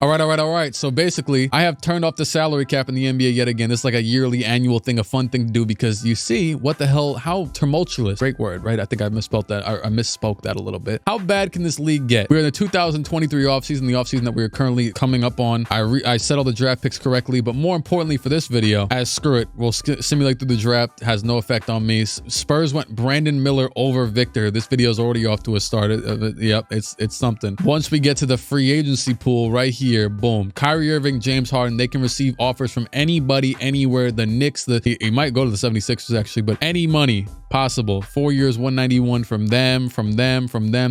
All right. So basically, I have turned off the salary cap in the NBA yet again. This is like a yearly annual thing, a fun thing to do, because you see what the hell, how tumultuous, great word, right? I think I misspelled that. I misspoke that a little bit. How bad can this league get? We're in the 2023 offseason, the offseason that we're currently coming up on. I said all the draft picks correctly, but more importantly for this video, as screw it, we'll simulate through the draft, has no effect on me. Spurs went Brandon Miller over Victor. This video is already off to a start. Yep, it's something. Once we get to the free agency pool right here, boom, Kyrie Irving, James Harden, they can receive offers from anybody, anywhere. The Knicks, he might go to the 76ers actually, but any money possible. 4 years, 191 from them.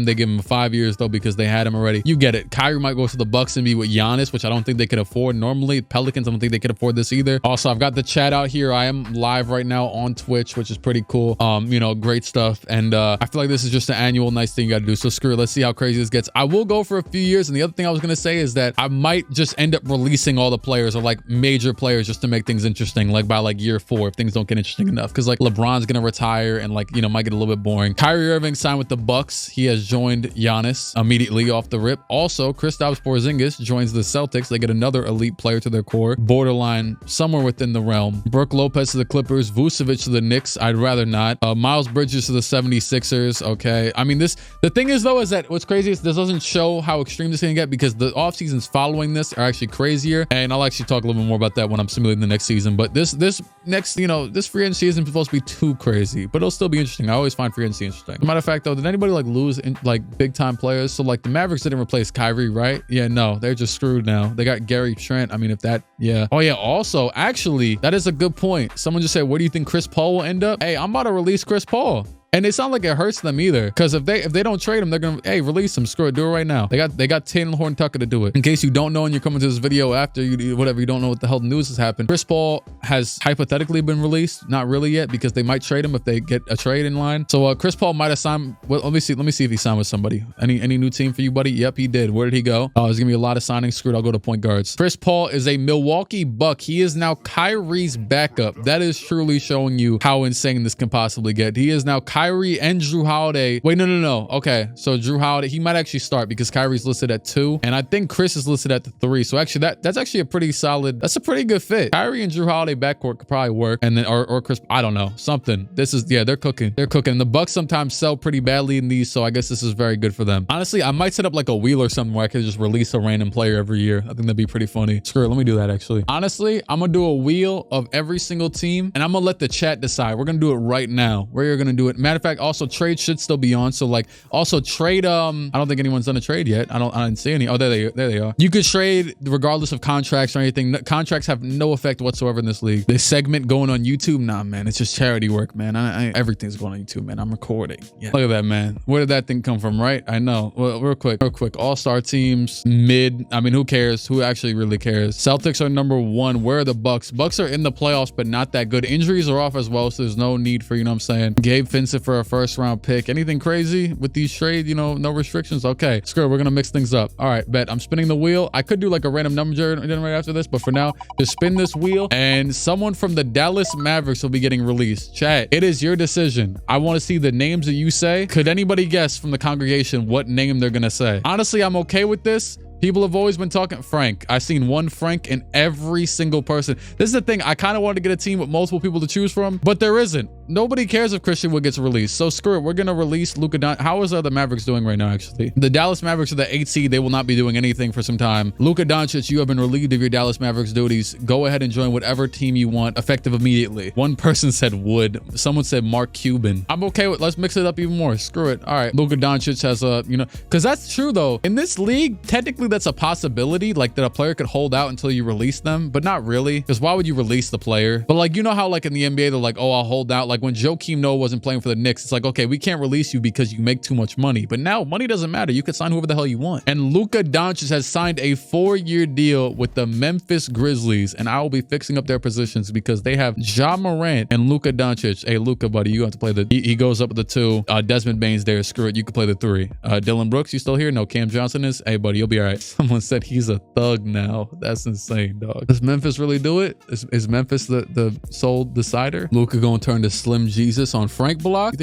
They give him 5 years though, because they had him already. You get it. Kyrie might go to the Bucks and be with Giannis, which I don't think they could afford normally. Pelicans, I don't think they could afford this either. Also, I've got the chat out here. I am live right now on Twitch, which is pretty cool. You know, great stuff. And I feel like this is just an annual nice thing you got to do. So screw it. Let's see how crazy this gets. I will go for a few years. And the other thing I was going to say is that I might just end up releasing all the players, or like major players, just to make things interesting, like by like year 4, if things don't get interesting enough, because like LeBron's gonna retire and like, you know, might get a little bit boring. Kyrie Irving signed with the Bucks. He has joined Giannis immediately off the rip. Also, Kristaps Porzingis joins the Celtics. They get another elite player to their core, borderline somewhere within the realm. Brooke Lopez to the Clippers, Vucevic to the Knicks. I'd rather not. Miles Bridges to the 76ers. Okay, I mean, the thing is though, is that what's crazy is this doesn't show how extreme this is gonna get, because the off seasons following this are actually crazier, and I'll actually talk a little bit more about that when I'm simulating the next season. But this next, you know, this free agency isn't supposed to be too crazy, but it'll still be interesting. I always find free agency interesting. As a matter of fact though, did anybody like lose in like big time players? So like the Mavericks didn't replace Kyrie, right? Yeah, no, they're just screwed now. They got Gary Trent. I mean, if that, yeah. Oh yeah, also actually that is a good point. Someone just said, where do you think Chris Paul will end up? Hey, I'm about to release Chris Paul. And it's not like it hurts them either, because if they don't trade him, they're gonna, hey, release him. Screw it, do it right now. They got Tatum Horn Tucker to do it. In case you don't know and you're coming to this video after you whatever, you don't know what the hell news has happened. Chris Paul has hypothetically been released, not really yet, because they might trade him if they get a trade in line. So Chris Paul might have signed. Well, let me see if he signed with somebody. Any new team for you, buddy? Yep, he did. Where did he go? Oh, there's gonna be a lot of signings. Screwed, I'll go to point guards. Chris Paul is a Milwaukee Buck. He is now Kyrie's backup. That is truly showing you how insane this can possibly get. He is now Kyrie and Drew Holiday. Wait, no. Okay, so Drew Holiday, he might actually start, because Kyrie's listed at 2, and I think Chris is listed at the 3. So actually, that's actually a pretty solid. That's a pretty good fit. Kyrie and Drew Holiday backcourt could probably work, and then or Chris. I don't know, something. This is, yeah, they're cooking. They're cooking. The Bucks sometimes sell pretty badly in these, so I guess this is very good for them. Honestly, I might set up like a wheel or something where I could just release a random player every year. I think that'd be pretty funny. Screw it, let me do that actually. Honestly, I'm gonna do a wheel of every single team, and I'm gonna let the chat decide. We're gonna do it right now. Where you're gonna do it. Matter of fact, also trade should still be on. So like, also trade. I don't think anyone's done a trade yet. I didn't see any. Oh, there they are. You could trade regardless of contracts or anything. Contracts have no effect whatsoever in this league. This segment going on YouTube, nah, man, it's just charity work, man. Everything's going on YouTube, man. I'm recording. Yeah. Look at that, man. Where did that thing come from, right? I know. Well, real quick. All-star teams, mid. I mean, who cares? Who actually really cares? Celtics are number 1. Where are the Bucks? Bucks are in the playoffs, but not that good. Injuries are off as well, so there's no need for, you know what I'm saying, Gabe Vincent for a first-round pick. Anything crazy with these trades? You know, no restrictions. Okay, screw it. We're gonna mix things up. All right, bet. I'm spinning the wheel. I could do like a random number generator after this, but for now, just spin this wheel, and someone from the Dallas Mavericks will be getting released. Chat, it is your decision. I want to see the names that you say. Could anybody guess from the congregation what name they're gonna say? Honestly, I'm okay with this. People have always been talking Frank. I've seen one Frank in every single person. This is the thing. I kind of wanted to get a team with multiple people to choose from, but there isn't. Nobody cares if Christian Wood gets released. So screw it. We're going to release Luka Doncic. How is the Mavericks doing right now, actually? The Dallas Mavericks are the 8th seed. They will not be doing anything for some time. Luka Doncic, you have been relieved of your Dallas Mavericks duties. Go ahead and join whatever team you want, effective immediately. One person said Wood. Someone said Mark Cuban. I'm okay with, let's mix it up even more. Screw it. All right. Luka Doncic has a, you know, because that's true though. In this league, technically that's a possibility, like that a player could hold out until you release them, but not really. Because why would you release the player? But like, you know how like in the NBA, they're like, oh, I'll hold out. Like when Joakim Noah wasn't playing for the Knicks, it's like, okay, we can't release you because you make too much money. But now money doesn't matter. You can sign whoever the hell you want. And Luka Doncic has signed a 4-year deal with the Memphis Grizzlies, and I will be fixing up their positions because they have Ja Morant and Luka Doncic. Hey, Luka, buddy, you have to play the, he goes up with the 2. Desmond Bane's there. Screw it. You can play the 3. Dylan Brooks, you still here? No, Cam Johnson is. Hey, buddy, you'll be all right. Someone said he's a thug now. That's insane, dog. Does Memphis really do it? Is Memphis the sole decider? Luka gonna turn to Slim Jesus on Frank block.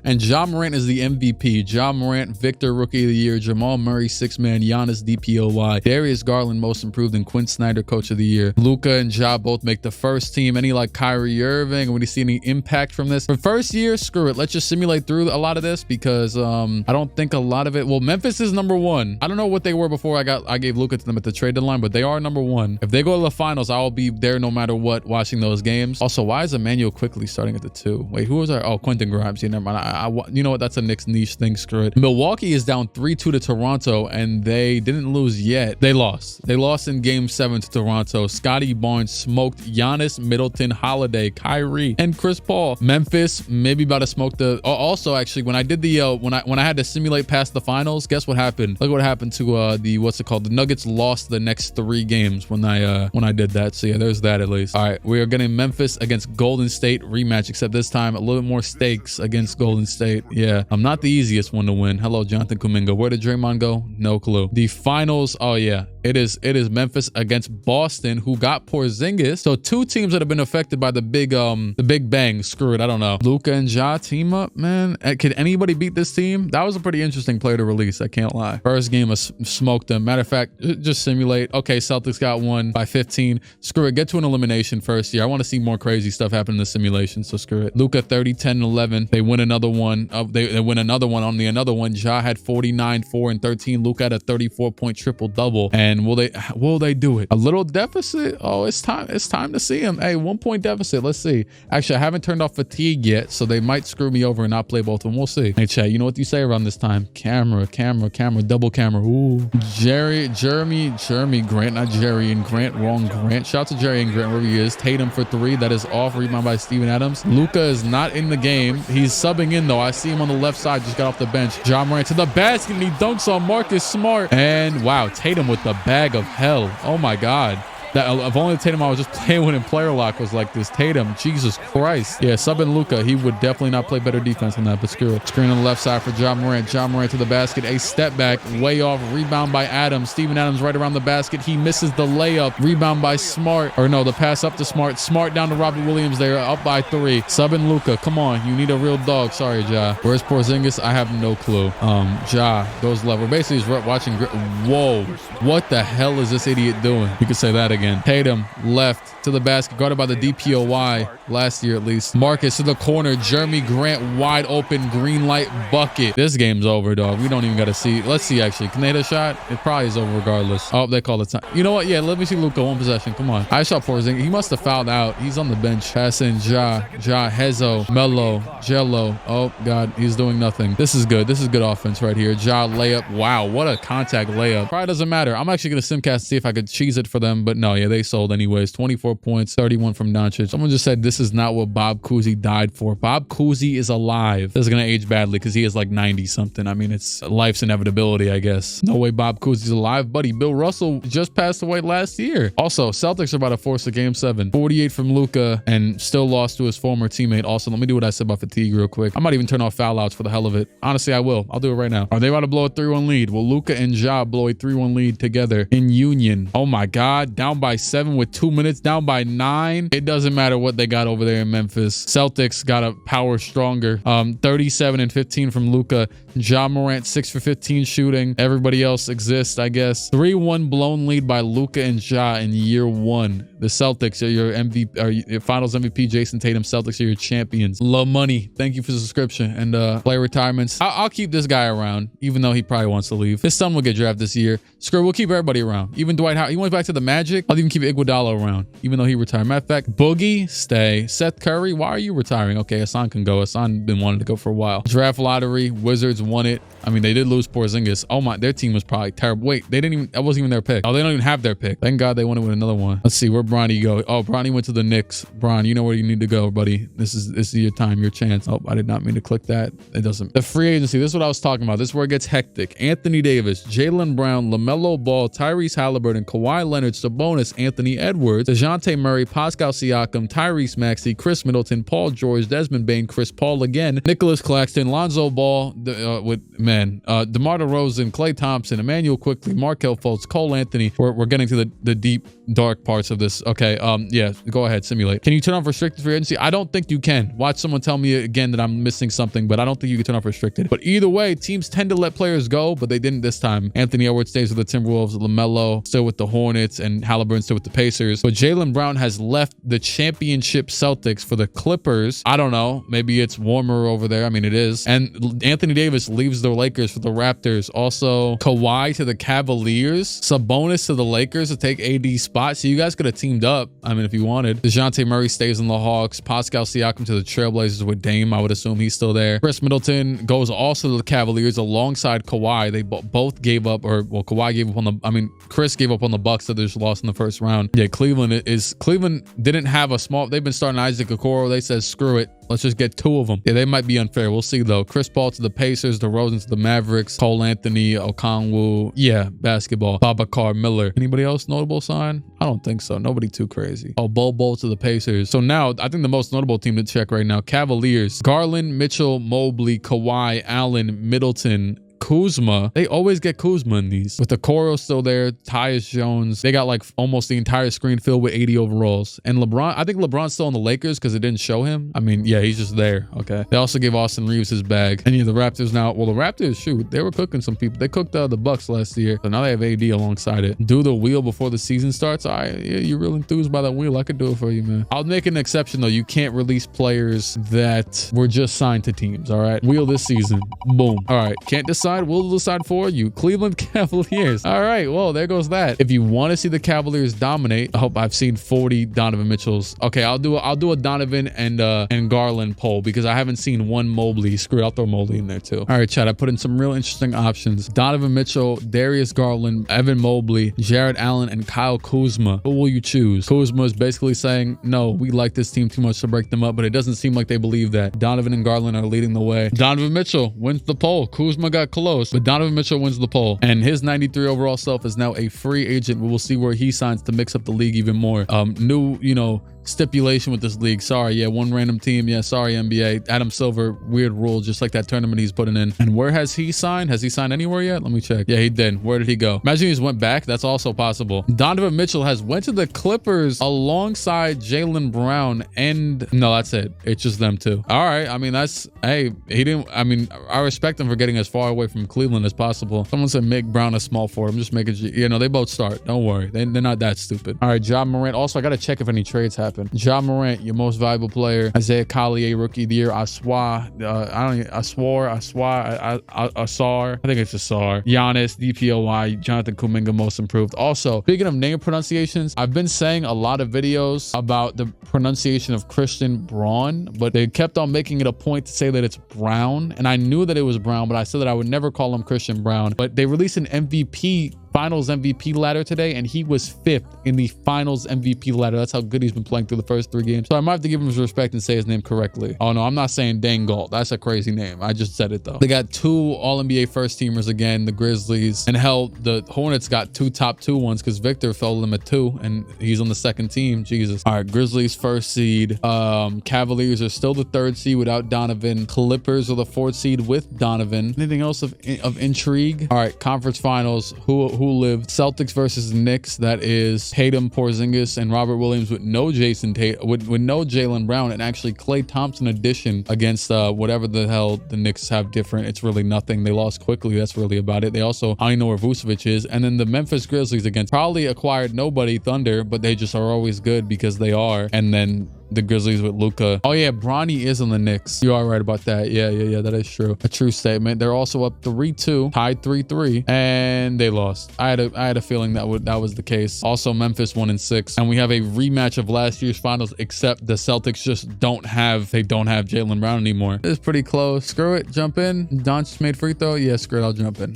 And Ja Morant is the MVP. Ja Morant, Victor Rookie of the Year. Jamal Murray, 6-man. Giannis, DPOY. Darius Garland, Most Improved, and Quinn Snyder, Coach of the Year. Luka and Ja both make the first team. Any like Kyrie Irving? When you see any impact from this? For first year, screw it. Let's just simulate through a lot of this because I don't think a lot of it. Well, Memphis is number 1. I don't know what they were before I gave Luka to them at the trade deadline, but they are number 1. If they go to the finals, I will be there no matter what watching those games. Also, why is Emmanuel quickly starting at the 2? Wait, who was our? Oh, Quentin Grimes. Yeah, never mind. You know what? That's a Knicks niche thing. Screw it. Milwaukee is down 3-2 to Toronto, and they didn't lose yet. They lost. They lost in Game 7 to Toronto. Scotty Barnes smoked Giannis, Middleton, Holiday, Kyrie, and Chris Paul. Memphis maybe about to smoke the. Also, actually, when I did the when I had to simulate past the finals, guess what happened? Look what happened to the what's it called? The Nuggets lost the next 3 games when I did that. So yeah, there's that at least. All right, we are getting Memphis against Golden State rematch, except this time a little bit more stakes against Golden State. Yeah, I'm not the easiest one to win. Hello, Jonathan Kuminga. Where did Draymond go? No clue. The finals. Oh yeah, it is Memphis against Boston, who got Porzingis. So 2 teams that have been affected by the big bang. Screw it, I don't know. Luka and Ja team up, man. Could anybody beat this team? That was a pretty interesting player to release. I can't lie. First game I smoked them. Matter of fact, just simulate. Okay, Celtics got one by 15. Screw it. Get to an elimination first. Yeah, I want to see more crazy stuff happen in the simulation. So screw it. Luka 30, 10, 11. They win another one. They win another one on the another one. Ja had 49, 4, and 13. Luka had a 34-point triple double. And will they do it? A little deficit. Oh, it's time to see him. Hey, 1-point deficit. Let's see. Actually, I haven't turned off fatigue yet, so they might screw me over and not play both of them. We'll see. Hey, chat, you know what you say around this time? Camera, double camera. Ooh. Jeremy Grant, not Jerry and Grant, wrong Grant. Shout out to Jerry and Grant wherever he is. Tatum for 3. That is off. Rebound by Steven Adams. Luka is not in the game. He's subbing in though. I see him on the left side. Just got off the bench. Ja Morant to the basket and he dunks on Marcus Smart. And wow, Tatum with the bag of hell. Oh my God. If only Tatum I was just playing with in player lock was like this. Tatum, Jesus Christ. Yeah, subbing Luka. He would definitely not play better defense than that, but screw it. Screen on the left side for Ja Morant. Ja Morant to the basket. A step back. Way off. Rebound by Adams. Steven Adams right around the basket. He misses the layup. Rebound by Smart. Or no, the pass up to Smart. Smart down to Robert Williams there. Up by 3. Subbing Luka. Come on. You need a real dog. Sorry, Ja. Where's Porzingis? I have no clue. Ja goes level. Basically, he's watching. Whoa. What the hell is this idiot doing? You could say that again. Tatum left to the basket, guarded by the DPOY last year at least. Marcus to the corner. Jeremy Grant wide open. Green light bucket. This game's over, dog. We don't even got to see. Let's see, actually. Can they hit a shot? It probably is over regardless. Oh, they call it time. You know what? Yeah, let me see Luka. 1 possession. Come on. I shot Porzingis. He must have fouled out. He's on the bench. Passing Ja, Hezo, Melo, Jello. Oh, God. He's doing nothing. This is good. This is good offense right here. Ja layup. Wow, what a contact layup. Probably doesn't matter. I'm actually going to simcast to see if I could cheese it for them, but no, yeah, they sold anyways. 24 points, 31 from Doncic. Someone just said this is not what Bob Cousy died for. Bob Cousy is alive. This is going to age badly because he is like 90 something. I mean, it's life's inevitability, I guess. No way Bob Cousy's alive, buddy. Bill Russell just passed away last year. Also, Celtics are about to force a game 7. 48 from Luka and still lost to his former teammate. Also, let me do what I said about fatigue real quick. I might even turn off foul outs for the hell of it. Honestly, I will. I'll do it right now. Are they about to blow a 3-1 lead? Will Luka and Ja blow a 3-1 lead together in union? Oh my God. Down by 7 with 2 minutes. Down by 9. It doesn't matter what they got over there in Memphis. Celtics got a power stronger. 37 and 15 from Luka. Ja Morant 6 for 15 shooting. Everybody else exists, I guess. 3-1 blown lead by Luka and Ja in year 1. The Celtics are your MVP, or your Finals MVP. Jason Tatum. Celtics are your champions. Love money. Thank you for the subscription and player retirements. I'll keep this guy around, even though he probably wants to leave. His son will get drafted this year. Screw, we'll keep everybody around. Even Dwight Howard. He went back to the Magic. I'll even keep Iguodala around, even though he retired. Matter of fact, Boogie, stay. Seth Curry, why are you retiring? Okay, Hassan can go. Hassan been wanting to go for a while. Draft lottery. Wizards won it. I mean, they did lose Porzingis. Oh my, their team was probably terrible. Wait, they didn't even, that wasn't even their pick. Oh, they don't even have their pick. Thank God they won it with another one. Let's see, where Bronny go? Oh, Bronny went to the Knicks. Bron, you know where you need to go, buddy. This is your time, your chance. Oh, I did not mean to click that. It doesn't. The free agency, this is what I was talking about. This is where it gets hectic. Anthony Davis, Jaylen Brown, LaMelo Ball, Tyrese Halliburton, Kawhi Leonard, Sabonis, Anthony Edwards, DeJounte Murray, Pascal Siakam, Tyrese Maxey, Chris Middleton, Paul George, Desmond Bane, Chris Paul again, Nicholas Claxton, Lonzo Ball, DeMar DeRozan, Klay Thompson, Emmanuel Quickly, Markelle Fultz, Cole Anthony. We're getting to the deep, dark parts of this Jesus. Okay. Yeah, go ahead. Simulate. Can you turn off restricted free agency? I don't think you can. Watch someone tell me again that I'm missing something, but I don't think you can turn off restricted. But either way, teams tend to let players go, but they didn't this time. Anthony Edwards stays with the Timberwolves, LaMelo still with the Hornets, and Halliburton still with the Pacers. But Jaylen Brown has left the championship Celtics for the Clippers. I don't know. Maybe it's warmer over there. I mean, it is. And Anthony Davis leaves the Lakers for the Raptors. Also, Kawhi to the Cavaliers. Sabonis to the Lakers to take AD's spot. So you guys could have teamed up. I mean, if you wanted. DeJounte Murray stays in the Hawks. Pascal Siakam to the Trailblazers with Dame. I would assume he's still there. Chris Middleton goes also to the Cavaliers alongside Kawhi. They both gave up, or well, Kawhi gave up on the, I mean, Chris gave up on the Bucks that they just lost in the first round. Yeah, Cleveland didn't have a small, they've been starting Isaac Okoro. They said, screw it. Let's just get two of them. Yeah, they might be unfair. We'll see though. Chris Paul to the Pacers, DeRozan to the Mavericks, Cole Anthony, Okongwu. Yeah, basketball. Babacar Miller. Anybody else notable sign? I don't think so. Nobody too crazy. Oh, Bol to the Pacers. So now I think the most notable team to check right now, Cavaliers. Garland, Mitchell, Mobley, Kawhi, Allen, Middleton, Kuzma. They always get Kuzma in these. With the Coro still there, Tyus Jones. They got like almost the entire screen filled with 80 overalls. And LeBron, I think LeBron's still on the Lakers because it didn't show him. I mean, yeah, he's just there. Okay. They also gave Austin Reeves his bag. And yeah, the Raptors now, well, the Raptors, shoot, they were cooking some people. They cooked the Bucks last year. So now they have AD alongside it. Do the wheel before the season starts. All right, yeah, you're real enthused by that wheel. I could do it for you, man. I'll make an exception though. You can't release players that were just signed to teams. All right. Wheel this season. Boom. All right. Can't decide. We'll decide for you. Cleveland Cavaliers. All right, well, there goes that. If you want to see the Cavaliers dominate, I hope I've seen 40 Donovan Mitchells. Okay, I'll do a Donovan and Garland poll because I haven't seen one Mobley. Screw it, I'll throw Mobley in there too. All right, chat, I put in some real interesting options. Donovan Mitchell, Darius Garland, Evan Mobley, Jared Allen, and Kyle Kuzma. Who will you choose? Kuzma is basically saying, no, we like this team too much to break them up, but it doesn't seem like they believe that. Donovan and Garland are leading the way. Donovan Mitchell wins the poll. Kuzma got close, but Donovan Mitchell wins the poll, and his 93 overall self is now a free agent. We will see where he signs to mix up the league even more. New, stipulation with this league. Sorry, yeah, one random team. Yeah, sorry, NBA. Adam Silver, weird rule, just like that tournament he's putting in. And where has he signed? Has he signed anywhere yet? Let me check. Yeah, he did. Where did he go? Imagine he just went back. That's also possible. Donovan Mitchell has went to the Clippers alongside Jaylen Brown, and no, that's it. It's just them two. All right. I mean, that's, hey, I respect him for getting as far away from Cleveland as possible. Someone said make Brown a small forward. I'm just making, they both start. Don't worry. They're not that stupid. All right, Ja Morant. Also, I got to check if any trades happen. Ja Morant, your most valuable player. Isaiah Collier, rookie of the year. Asar. I think it's Asar. Giannis, DPOY, Jonathan Kuminga, most improved. Also, speaking of name pronunciations, I've been saying a lot of videos about the pronunciation of Christian Braun, but they kept on making it a point to say that it's Brown. And I knew that it was Brown, but I said that I would never call him Christian Brown. But they released an Finals MVP ladder today, and he was 5th in the Finals MVP ladder. That's how good he's been playing through the first 3 games. So I might have to give him his respect and say his name correctly. Oh no, I'm not saying Dangold. That's a crazy name. I just said it though. They got 2 All-NBA first teamers again, the Grizzlies, and hell, the Hornets got 2 top 2 ones because Victor fell to them at 2, and he's on the 2nd team. Jesus. All right, Grizzlies 1st seed. Cavaliers are still the 3rd seed without Donovan. Clippers are the 4th seed with Donovan. Anything else of intrigue? All right, conference finals. Who lived? Celtics versus Knicks. That is Tatum, Porzingis, and Robert Williams with no with no Jaylen Brown, and actually Klay Thompson addition against whatever the hell the Knicks have different. It's really nothing. They lost quickly. That's really about it. They also, I don't even know where Vucevic is. And then the Memphis Grizzlies against probably acquired nobody, Thunder, but they just are always good because they are. And then the Grizzlies with Luka. Oh yeah, Bronny is on the Knicks. You are right about that. Yeah, that is true. A true statement. They're also up 3-2, tied 3-3, and they lost. I had a feeling that was the case. Also, Memphis 1-6, and we have a rematch of last year's finals, except the Celtics just don't have Jaylen Brown anymore. It's pretty close. Screw it, jump in. Doncic made free throw. Yeah, screw it, I'll jump in.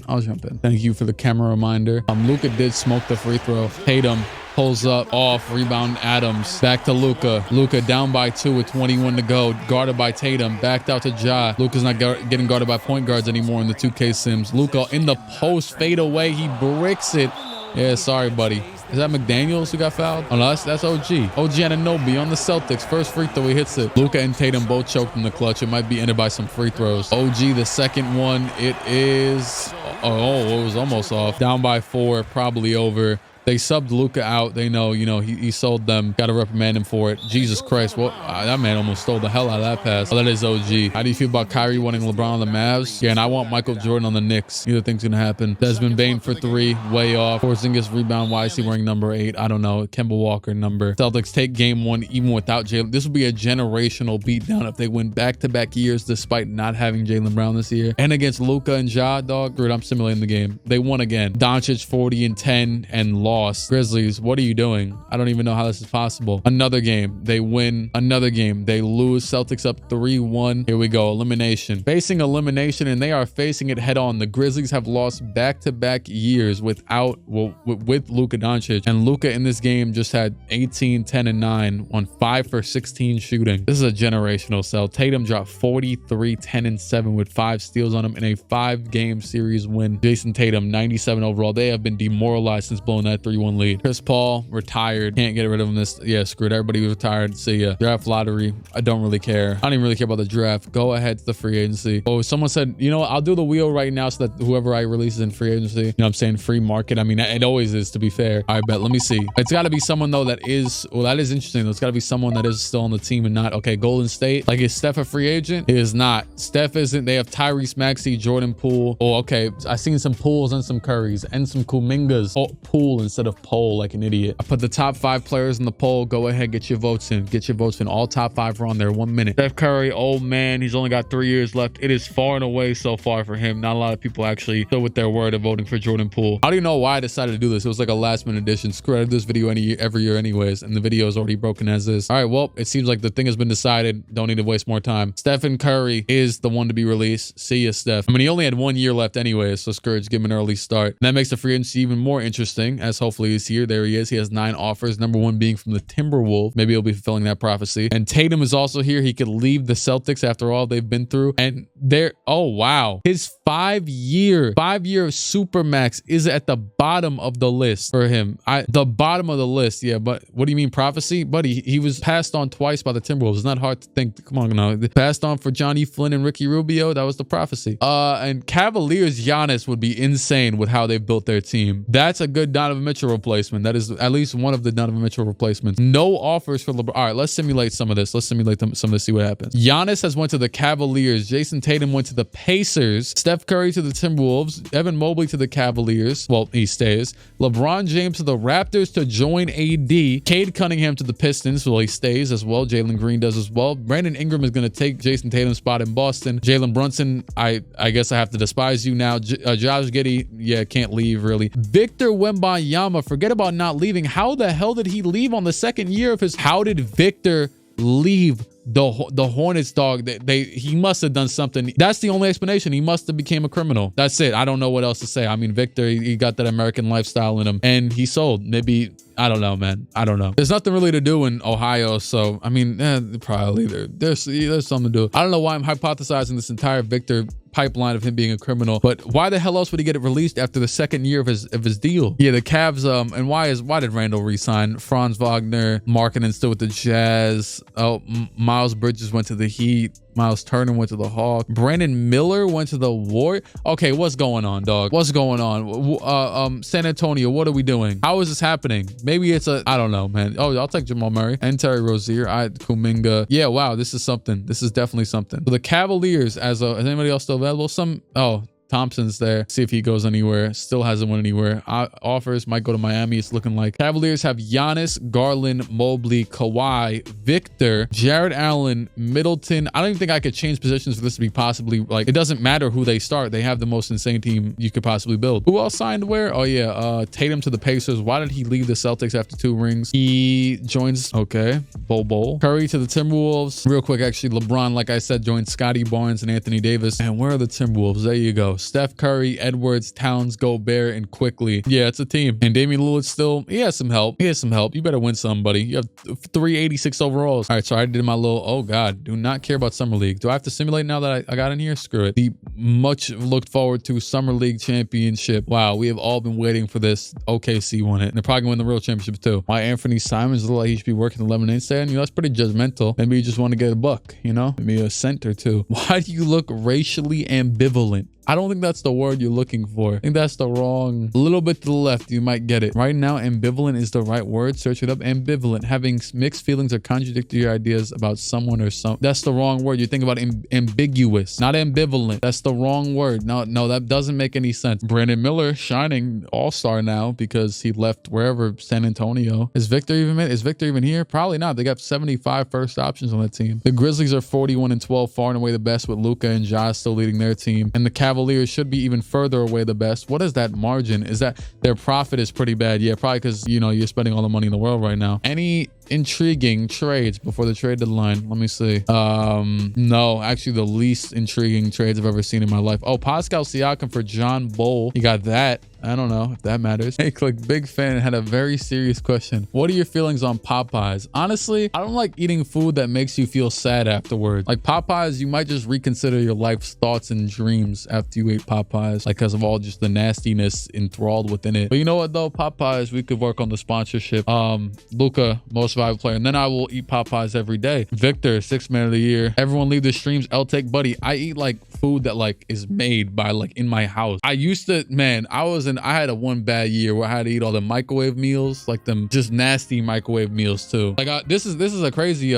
Thank you for the camera reminder. Luka did smoke the free throw. Tatum pulls up, off, rebound Adams. Back to Luka. Luka down by 2 with 21 to go. Guarded by Tatum. Backed out to Ja. Luka's not getting guarded by point guards anymore in the 2K Sims. Luka in the post, fade away. He bricks it. Yeah, sorry, buddy. Is that McDaniels who got fouled? Oh, no, that's OG. OG Anunoby on the Celtics. First free throw, he hits it. Luka and Tatum both choked in the clutch. It might be ended by some free throws. OG, the second one. It is... Oh, it was almost off. Down by 4, probably over. They subbed Luka out. They know, you know, he sold them. Got to reprimand him for it. Jesus Christ. What? That man almost stole the hell out of that pass. Oh, that is OG. How do you feel about Kyrie wanting LeBron on the Mavs? Yeah, and I want Michael Jordan on the Knicks. Neither thing's going to happen. Desmond Bane for 3. Way off. Porzingis rebound. Why is he wearing number 8? I don't know. Kemba Walker number. Celtics take game 1 even without Jalen. This would be a generational beatdown if they win back-to-back years despite not having Jalen Brown this year. And against Luka and Ja, dog, dude, I'm simulating the game. They won again. Doncic 40 and 10 and lost. Grizzlies, what are you doing? I don't even know how this is possible. Another game. They win. Another game. They lose. Celtics up 3-1. Here we go. Elimination. Facing elimination, and they are facing it head on. The Grizzlies have lost back-to-back years without, well, with Luka Doncic. And Luka in this game just had 18, 10, and 9 on 5 for 16 shooting. This is a generational sell. Tatum dropped 43, 10, and 7 with 5 steals on him in a 5-game series win. Jason Tatum, 97 overall. They have been demoralized since blowing that 3-1 lead. Chris Paul, retired. Can't get rid of him this. Yeah, screwed. Everybody was retired. See ya. Draft lottery. I don't really care. I don't even really care about the draft. Go ahead to the free agency. Oh, someone said, you know what? I'll do the wheel right now so that whoever I release is in free agency. You know what I'm saying? Free market. I mean, it always is, to be fair. All right, bet. Let me see. It's got to be someone, though, that is, well, that is interesting. It's got to be someone that is still on the team and not, okay, Golden State. Like, is Steph a free agent? It is not. Steph isn't. They have Tyrese Maxey, Jordan Poole. Oh, okay. I seen some Pools and some Currys and some Kumingas. Oh, Poole instead of Pole, like an idiot. I put the top 5 players in the poll. Go ahead, get your votes in. Get your votes in. All top 5 are on there. 1 minute. Steph Curry, old man. He's only got 3 years left. It is far and away so far for him. Not a lot of people actually stood with their word of voting for Jordan Poole. I don't even know why I decided to do this. It was like a last minute addition. Screw it. I do this video every year anyways, and the video is already broken as is. All right, well, it seems like the thing has been decided. Don't need to waste more time. Stephen Curry is the one to be released. See ya, Steph. I mean, he only had 1 year left anyways, so screw it. Just give him an early start. And that makes the free agency even more interesting, as hopefully he's here. There he is. He has 9 offers. Number 1 being from the Timberwolves. Maybe he'll be fulfilling that prophecy. And Tatum is also here. He could leave the Celtics after all they've been through. And there, oh wow, his 5-year Supermax is at the bottom of the list for him. The bottom of the list. Yeah, but what do you mean prophecy? Buddy, he was passed on twice by the Timberwolves. It's not hard to think. Come on now. Passed on for Johnny Flynn and Ricky Rubio. That was the prophecy. And Cavaliers Giannis would be insane with how they've built their team. That's a good Donovan Mitchell replacement. That is at least one of the Donovan Mitchell replacements. No offers for LeBron. All right, let's simulate some of this. Let's simulate some of this, see what happens. Giannis has went to the Cavaliers. Jason Tatum went to the Pacers. Steph Curry to the Timberwolves. Evan Mobley to the Cavaliers. Well, he stays. LeBron James to the Raptors to join AD. Cade Cunningham to the Pistons. Well, he stays as well. Jalen Green does as well. Brandon Ingram is going to take Jason Tatum's spot in Boston. Jalen Brunson, I guess I have to despise you now. Josh Giddey, yeah, can't leave really. Victor Wembanyama, forget about not leaving. How the hell did he leave on the 2nd year of his? How did Victor leave the Hornets, dog? He must have done something. That's the only explanation. He must have became a criminal. That's it. I don't know what else to say. I mean, Victor, he got that American lifestyle in him, and he sold. Maybe, I don't know, man. I don't know. There's nothing really to do in Ohio, so I mean, probably there's something to do. I don't know why I'm hypothesizing this entire Victor pipeline of him being a criminal, but why the hell else would he get it released after the 2nd year of his deal? Yeah, the Cavs, and why did Randall resign? Franz Wagner, Markkanen still with the Jazz. Oh, Miles Bridges went to the Heat. Miles Turner went to the Hawks. Brandon Miller went to the Warriors. Okay, what's going on, dog? What's going on? San Antonio, what are we doing? How is this happening? Maybe it's I don't know, man. Oh, I'll take Jamal Murray and Terry Rozier. Kuminga. Yeah, wow, this is something. This is definitely something. So the Cavaliers, is anybody else still available? Thompson's there. See if he goes anywhere. Still hasn't went anywhere. Offers might go to Miami. It's looking like Cavaliers have Giannis, Garland, Mobley, Kawhi, Victor, Jared Allen, Middleton. I don't even think I could change positions for this to be possibly like, it doesn't matter who they start. They have the most insane team you could possibly build. Who else signed where? Oh yeah, Tatum to the Pacers. Why did he leave the Celtics after 2 rings? He joins, okay, Bol. Curry to the Timberwolves. Real quick, actually, LeBron, like I said, joined Scotty Barnes and Anthony Davis. And where are the Timberwolves? There you go. Steph Curry, Edwards, Towns, Gobert, and Quickly. Yeah, it's a team. And Damian Lillard still, he has some help. You better win somebody. You have 386 overalls. All right, so I did my little, oh God, do not care about Summer League. Do I have to simulate now that I got in here? Screw it. The much looked forward to Summer League Championship. Wow, we have all been waiting for this. OKC won it. And they're probably gonna win the real championship too. Why Anthony Simons look like he should be working the lemonade stand? You know, that's pretty judgmental. Maybe you just want to get a buck, you know? Maybe a cent or two. Why do you look racially ambivalent? I don't think that's the word you're looking for. I think that's the wrong. A little bit to the left, you might get it. Right now, ambivalent is the right word. Search it up. Ambivalent, having mixed feelings or contradictory ideas about someone or something. That's the wrong word. You're thinking about ambiguous, not ambivalent. That's the wrong word. No, that doesn't make any sense. Brandon Miller, shining all-star now because he left wherever, San Antonio. Is Victor even here? Probably not. They got 75 first options on that team. The Grizzlies are 41-12, far and away the best, with Luka and Ja still leading their team. And the Cavaliers should be even further away the best. What is that margin? Is that their profit is pretty bad? Yeah, probably because, you know, you're spending all the money in the world right now. Any intriguing trades before the trade deadline? Let me see. No, actually the least intriguing trades I've ever seen in my life. Oh, Pascal Siakam for John Bull. You got that. I don't know if that matters. Hey, Clique, big fan, had a very serious question. What are your feelings on Popeyes? Honestly, I don't like eating food that makes you feel sad afterwards. Like Popeyes, you might just reconsider your life's thoughts and dreams after you ate Popeyes, like because of all just the nastiness enthralled within it. But you know what though? Popeyes, we could work on the sponsorship. Luka, most valuable player. And then I will eat Popeyes every day. Victor, 6th man of the year. Everyone leave the streams. I'll take buddy. I eat like food that like is made by like in my house. I used to, man, I had a one bad year where I had to eat all the microwave meals, like them just nasty microwave meals too. Like this is a crazy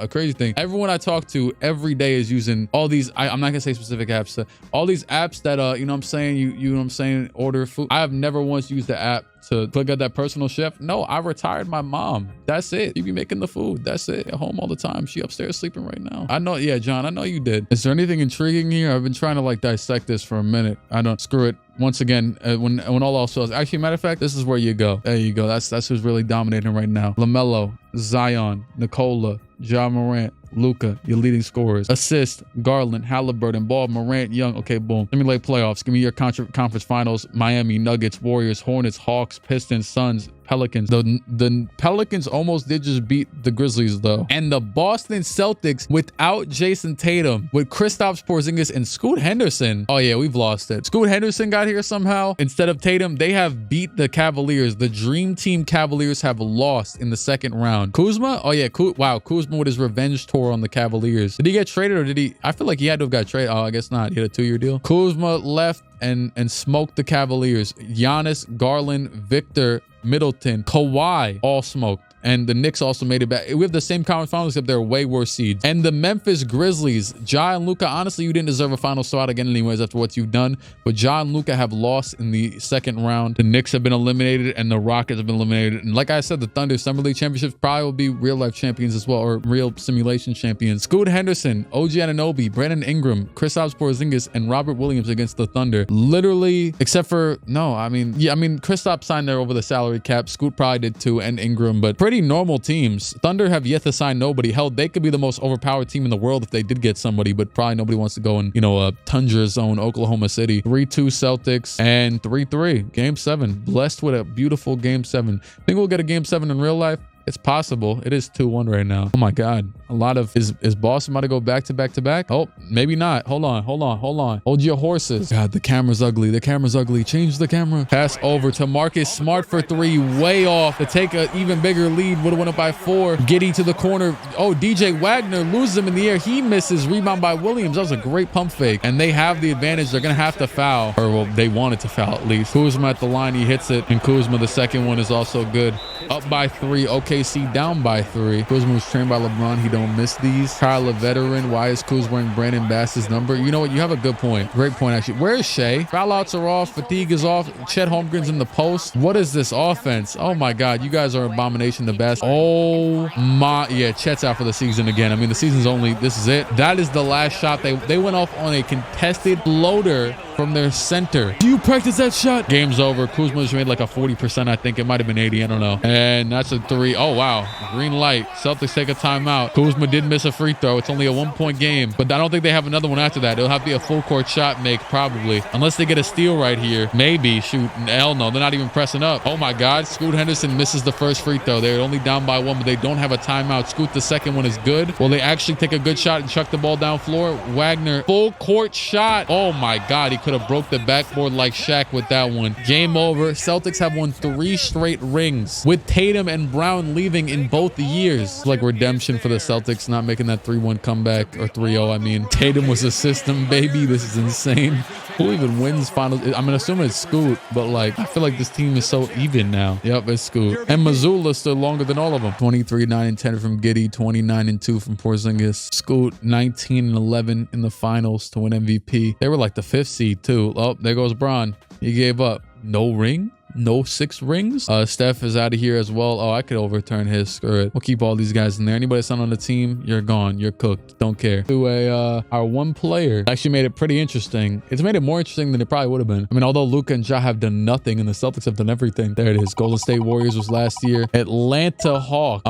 crazy thing. Everyone I talk to every day is using all these. I'm not gonna say specific apps. All these apps that you know what I'm saying. You know what I'm saying. Order food. I have never once used the app to click out that personal chef. No, I retired my mom. That's it. She be making the food. That's it. At home all the time. She upstairs sleeping right now. I know. Yeah, John, I know you did. Is there anything intriguing here? I've been trying to like dissect this for a minute. I don't. Screw it. Once again, when all else fails. Actually, matter of fact, this is where you go. There you go. That's who's really dominating right now. LaMelo, Zion, Nikola, Ja Morant, Luka, your leading scorers. Assist, Garland, Halliburton, Ball, Morant, Young. Okay, boom. Simulate playoffs. Give me your conference finals. Miami, Nuggets, Warriors, Hornets, Hawks, Pistons, Suns, Pelicans. The Pelicans almost did just beat the Grizzlies though. And the Boston Celtics without Jason Tatum, with Kristaps Porzingis and Scoot Henderson. Oh yeah, we've lost it. Scoot Henderson got here somehow. Instead of Tatum, they have beat the Cavaliers. The Dream Team Cavaliers have lost in the second round. Kuzma? Oh yeah, wow. Kuzma with his revenge tour on the Cavaliers. Did he get traded or did he? I feel like he had to have got traded. Oh, I guess not. He had a 2-year deal. Kuzma left and smoked the Cavaliers. Giannis, Garland, Victor, Middleton, Kawhi, all smoked. And the Knicks also made it back. We have the same conference finals, except they're way worse seeds. And the Memphis Grizzlies, Ja and Luka, honestly, you didn't deserve a final spot again anyways after what you've done. But Ja and Luka have lost in the second round. The Knicks have been eliminated and the Rockets have been eliminated. And like I said, the Thunder Summer League Championships probably will be real life champions as well, or real simulation champions. Scoot Henderson, OG Anunoby, Brandon Ingram, Kristaps Porzingis, and Robert Williams against the Thunder. Literally, except for, no, I mean, yeah, I mean, Kristaps signed there over the salary cap. Scoot probably did too, and Ingram, but pretty normal teams. Thunder have yet to sign nobody. Hell, they could be the most overpowered team in the world if they did get somebody, but probably nobody wants to go in, you know, a tundra zone, Oklahoma City. 3-2 Celtics and 3-3. Game 7. Blessed with a beautiful Game 7. Think we'll get a Game 7 in real life? It's possible. It is 2-1 right now. Oh my God. A lot of, is Boston about to go back to back to back? Oh, maybe not. Hold on. Hold your horses. God, the camera's ugly. Change the camera. Pass over to Marcus Smart for 3. Way off to take an even bigger lead. Would have went up by 4. Giddy to the corner. Oh, DJ Wagner loses him in the air. He misses. Rebound by Williams. That was a great pump fake. And they have the advantage. They're going to have to foul. Or, well, they wanted to foul at least. Kuzma at the line. He hits it. And Kuzma, the second one, is also good. Up by 3. OKC down by 3. Kuzma was trained by LeBron. He don't miss these. Kyle, a veteran. Why is Kuz wearing Brandon Bass's number? You know what? You have a good point. Great point, actually. Where is Shea? Foul outs are off. Fatigue is off. Chet Holmgren's in the post. What is this offense? Oh my God. You guys are abomination the best. Oh my. Yeah, Chet's out for the season again. I mean, the season's only, this is it. That is the last shot. They went off on a contested floater from their center. Do you practice that shot? Game's over. Kuzma just made like a 40%. I think it might have been 80. I don't know. And that's a 3. Oh, wow. Green light. Celtics take a timeout. Kuzma did miss a free throw. It's only a 1-point game, but I don't think they have another one after that. It'll have to be a full court shot make probably, unless they get a steal right here. Maybe. Shoot. Hell no. They're not even pressing up. Oh my God. Scoot Henderson misses the first free throw. They're only down by 1, but they don't have a timeout. Scoot, the second one is good. Will they actually take a good shot and chuck the ball down floor? Wagner, full court shot. Oh my God. He could have broke the backboard like Shaq with that one. Game over. Celtics have won 3 straight rings with Tatum and Brown leaving in both years. It's like redemption for the Celtics not making that 3-1 comeback, or 3-0. I mean, Tatum was a system, baby. This is insane. Who even wins finals? I'm gonna assume it's Scoot, but like I feel like this team is so even now. Yep, it's Scoot. And Missoula's still longer than all of them. 23, 9, and 10 from Giddy, 29 and 2 from Porzingis. Scoot 19 and 11 in the finals to win MVP. They were like the 5th seed too. Oh, there goes Bron. He gave up. No ring? No 6 rings. Steph is out of here as well. Oh, I could overturn his. Screw it. We'll keep all these guys in there. Anybody that's not on the team, you're gone. You're cooked. Don't care. To our one player actually made it pretty interesting. It's made it more interesting than it probably would have been. I mean, although Luka and Ja have done nothing and the Celtics have done everything. There it is. Golden State Warriors was last year. Atlanta Hawks.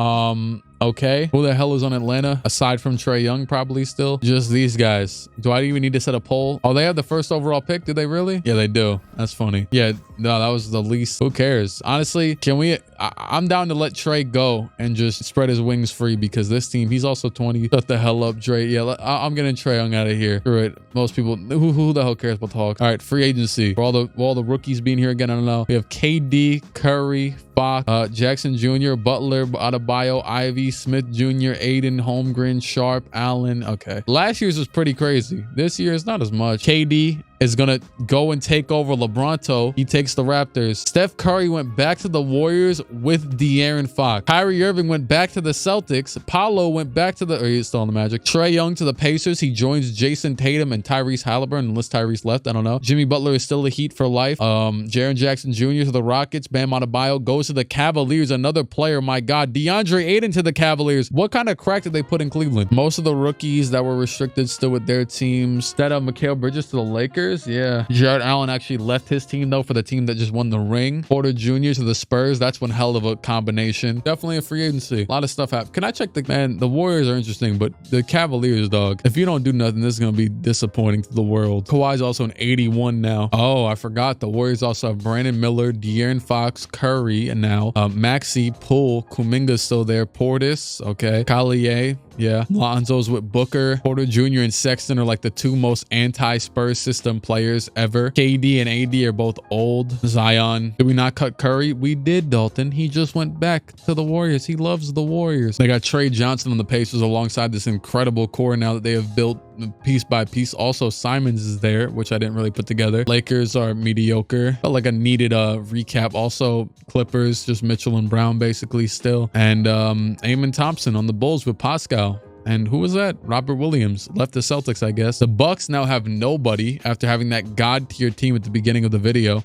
Okay. Who the hell is on Atlanta? Aside from Trae Young, probably still. Just these guys. Do I even need to set a poll? Oh, they have the first overall pick. Did they really? Yeah, they do. That's funny. Yeah, no, that was the least. Who cares? Honestly, can we... I'm down to let Trae go and just spread his wings free because this team, he's also 20. Shut the hell up, Dre. Yeah, I'm getting Trae Young out of here. Screw it. Most people... Who the hell cares about the Hawks? All right, free agency. For all the rookies being here again, I don't know. We have KD, Curry, Fox, Jackson Jr., Butler, Adebayo, Ivy, Smith Jr., Aiden, Holmgren, Sharp, Allen. Okay. Last year's was pretty crazy. This year is not as much. KD is gonna go and take over LeBronto. He takes the Raptors. Steph Curry went back to the Warriors with De'Aaron Fox. Kyrie Irving went back to the Celtics. Paulo went back to the... he's still on the Magic. Trae Young to the Pacers. He joins Jason Tatum and Tyrese Halliburton, unless Tyrese left. I don't know. Jimmy Butler is still the Heat for life. Jaren Jackson Jr. to the Rockets. Bam Adebayo goes to the Cavaliers. Another player, my God. DeAndre Ayton to the Cavaliers. What kind of crack did they put in Cleveland? Most of the rookies that were restricted still with their teams. Instead of Mikal Bridges to the Lakers. Yeah. Jared Allen actually left his team though for the team that just won the ring. Porter Jr. to the Spurs. That's one hell of a combination. Definitely a free agency. A lot of stuff happened. Can I check the Warriors are interesting, but the Cavaliers, dog. If you don't do nothing, this is gonna be disappointing to the world. Kawhi's also an 81 now. Oh, I forgot. The Warriors also have Brandon Miller, De'Aaron Fox, Curry, and now Maxey, Poole, Kuminga's still there. Portis, okay. Collier. Yeah. Lonzo's with Booker. Porter Jr. and Sexton are like the 2 most anti-Spurs system players ever. KD and AD are both old. Zion. Did we not cut Curry? We did, Dalton. He just went back to the Warriors. He loves the Warriors. They got Trey Johnson on the Pacers alongside this incredible core now that they have built piece by piece. Also, Simons is there, which I didn't really put together. Lakers are mediocre. Felt like I needed a recap. Also, Clippers, just Mitchell and Brown basically still. And Eamon Thompson on the Bulls with Pascal. And who was that? Robert Williams left the Celtics, I guess. The Bucks now have nobody after having that god tier team at the beginning of the video.